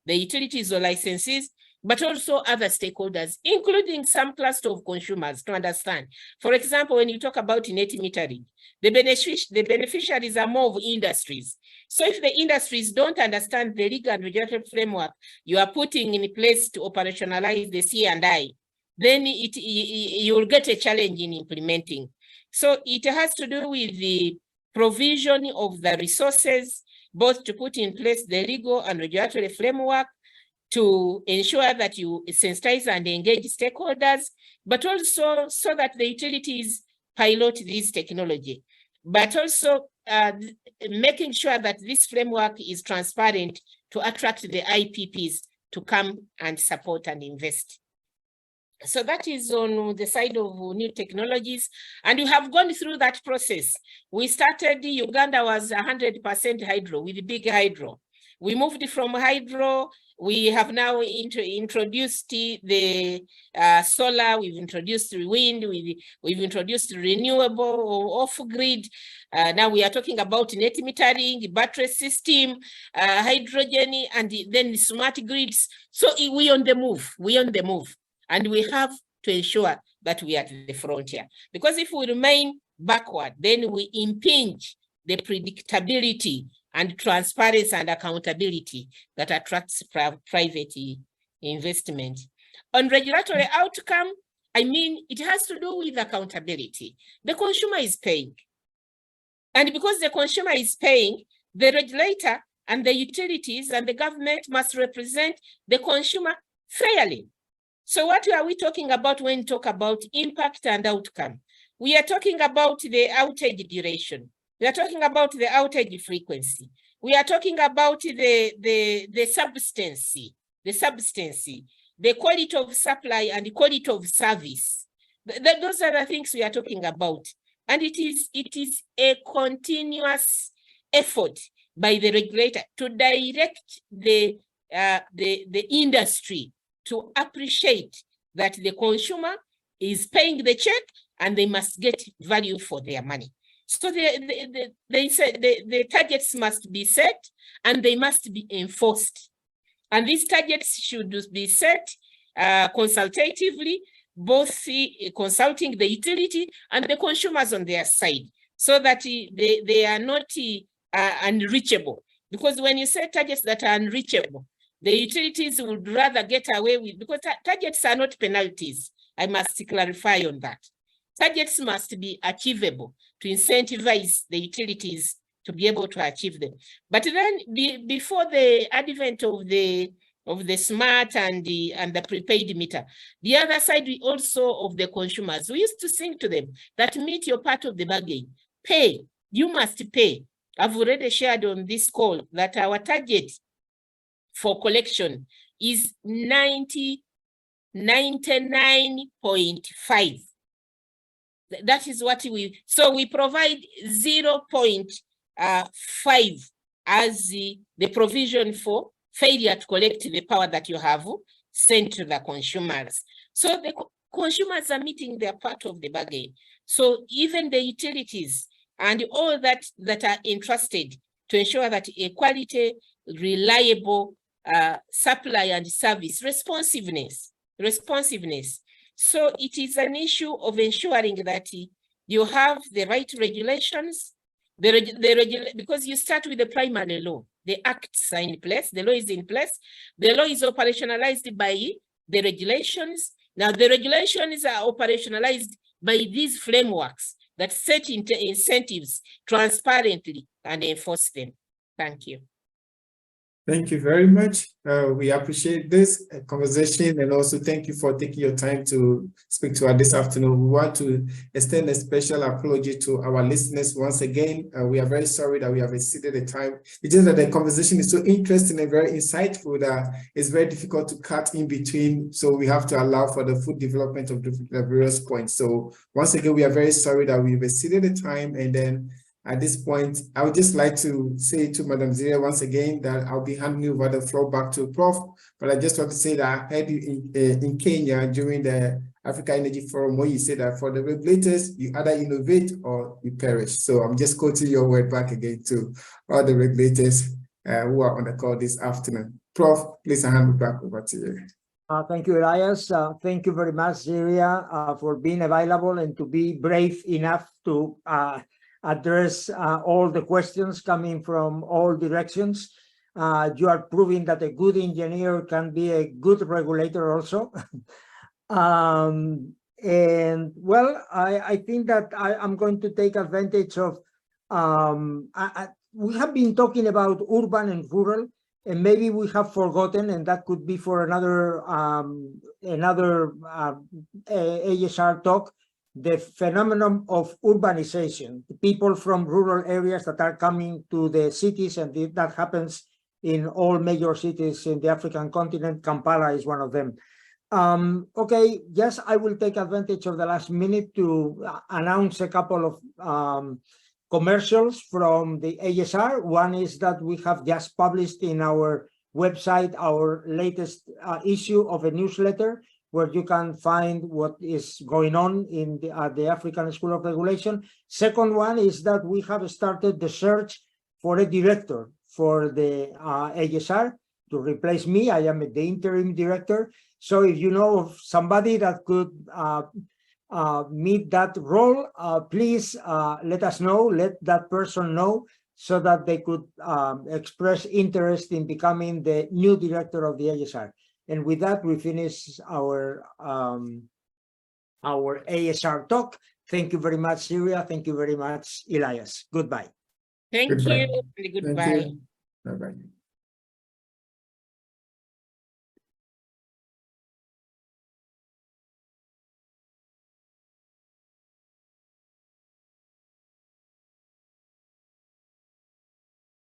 the utilities or licenses, but also other stakeholders, including some cluster of consumers, to understand. For example, when you talk about net metering, the beneficiaries are more of industries. So if the industries don't understand the legal and regulatory framework you are putting in place to operationalize the C&I, then you will get a challenge in implementing. So it has to do with the provision of the resources, both to put in place the legal and regulatory framework to ensure that you sensitize and engage stakeholders, but also so that the utilities pilot this technology, but also making sure that this framework is transparent to attract the IPPs to come and support and invest. So that is on the side of new technologies, and we have gone through that process. We started, Uganda was 100% hydro, with big hydro. We moved from hydro, we have now introduced the solar, we've introduced wind, we've introduced renewable or off-grid. Now we are talking about net metering, battery system, hydrogen, and then smart grids. So we on the move, and we have to ensure that we are at the frontier. Because if we remain backward, then we impinge the predictability and transparency and accountability that attracts private investment. On regulatory outcome, I mean, it has to do with accountability. The consumer is paying. And because the consumer is paying, the regulator and the utilities and the government must represent the consumer fairly. So what are we talking about when we talk about impact and outcome? We are talking about the outage duration. We are talking about the outage frequency. We are talking about the substance, the quality of supply and the quality of service. Those are the things we are talking about. And it is a continuous effort by the regulator to direct the industry to appreciate that the consumer is paying the check and they must get value for their money. So the targets must be set and they must be enforced. And these targets should be set consultatively, both consulting the utility and the consumers on their side, so that they are not unreachable. Because when you set targets that are unreachable, the utilities would rather get away with, because targets are not penalties. I must clarify on that. Targets must be achievable to incentivize the utilities to be able to achieve them. But then before the advent of the smart and the prepaid meter, the other side also of the consumers, we used to sing to them that meet your part of the bargain. Pay, you must pay. I've already shared on this call that our target for collection is 99.5. That is what so we provide 0.5 as the provision for failure to collect the power that you have sent to the consumers. So the consumers are meeting their part of the bargain. So even the utilities and all that are entrusted to ensure that a quality, reliable supply and service, responsiveness. So it is an issue of ensuring that you have the right regulations, because you start with the primary law. The acts are in place, the law is in place, the law is operationalized by the regulations. Now the regulations are operationalized by these frameworks that set incentives transparently and enforce them. Thank you. Thank you very much. We appreciate this conversation, and also thank you for taking your time to speak to us this afternoon. We want to extend a special apology to our listeners once again. We are very sorry that we have exceeded the time. It's just that the conversation is so interesting and very insightful that it's very difficult to cut in between. So we have to allow for the full development of the various points. So once again, we are very sorry that we've exceeded the time. And then at this point, I would just like to say to Madam Ziria once again that I'll be handing over the floor back to Prof. But I just want to say that I heard you in Kenya during the Africa Energy Forum where you said that for the regulators, you either innovate or you perish. So I'm just quoting your word back again to all the regulators who are on the call this afternoon. Prof, please, I hand it back over to you. Thank you, Elias. Thank you very much, Ziria, for being available and to be brave enough to address all the questions coming from all directions. You are proving that a good engineer can be a good regulator also. And well, I think that I'm going to take advantage of we have been talking about urban and rural, and maybe we have forgotten, and that could be for another ASR talk, the phenomenon of urbanization, the people from rural areas that are coming to the cities, and that happens in all major cities in the African continent. Kampala is one of them. Okay, yes, I will take advantage of the last minute to announce a couple of commercials from the ASR. One is that we have just published in our website our latest issue of a newsletter, where you can find what is going on in the African School of Regulation. Second one is that we have started the search for a director for the ASR to replace me. I am the interim director. So if you know of somebody that could meet that role, please let us know, let that person know, so that they could express interest in becoming the new director of the ASR. And with that, we finish our ASR talk. Thank you very much, Ziria. Thank you very much, Elias. Goodbye. Thank Goodbye. you. Thank Goodbye. you. Bye-bye.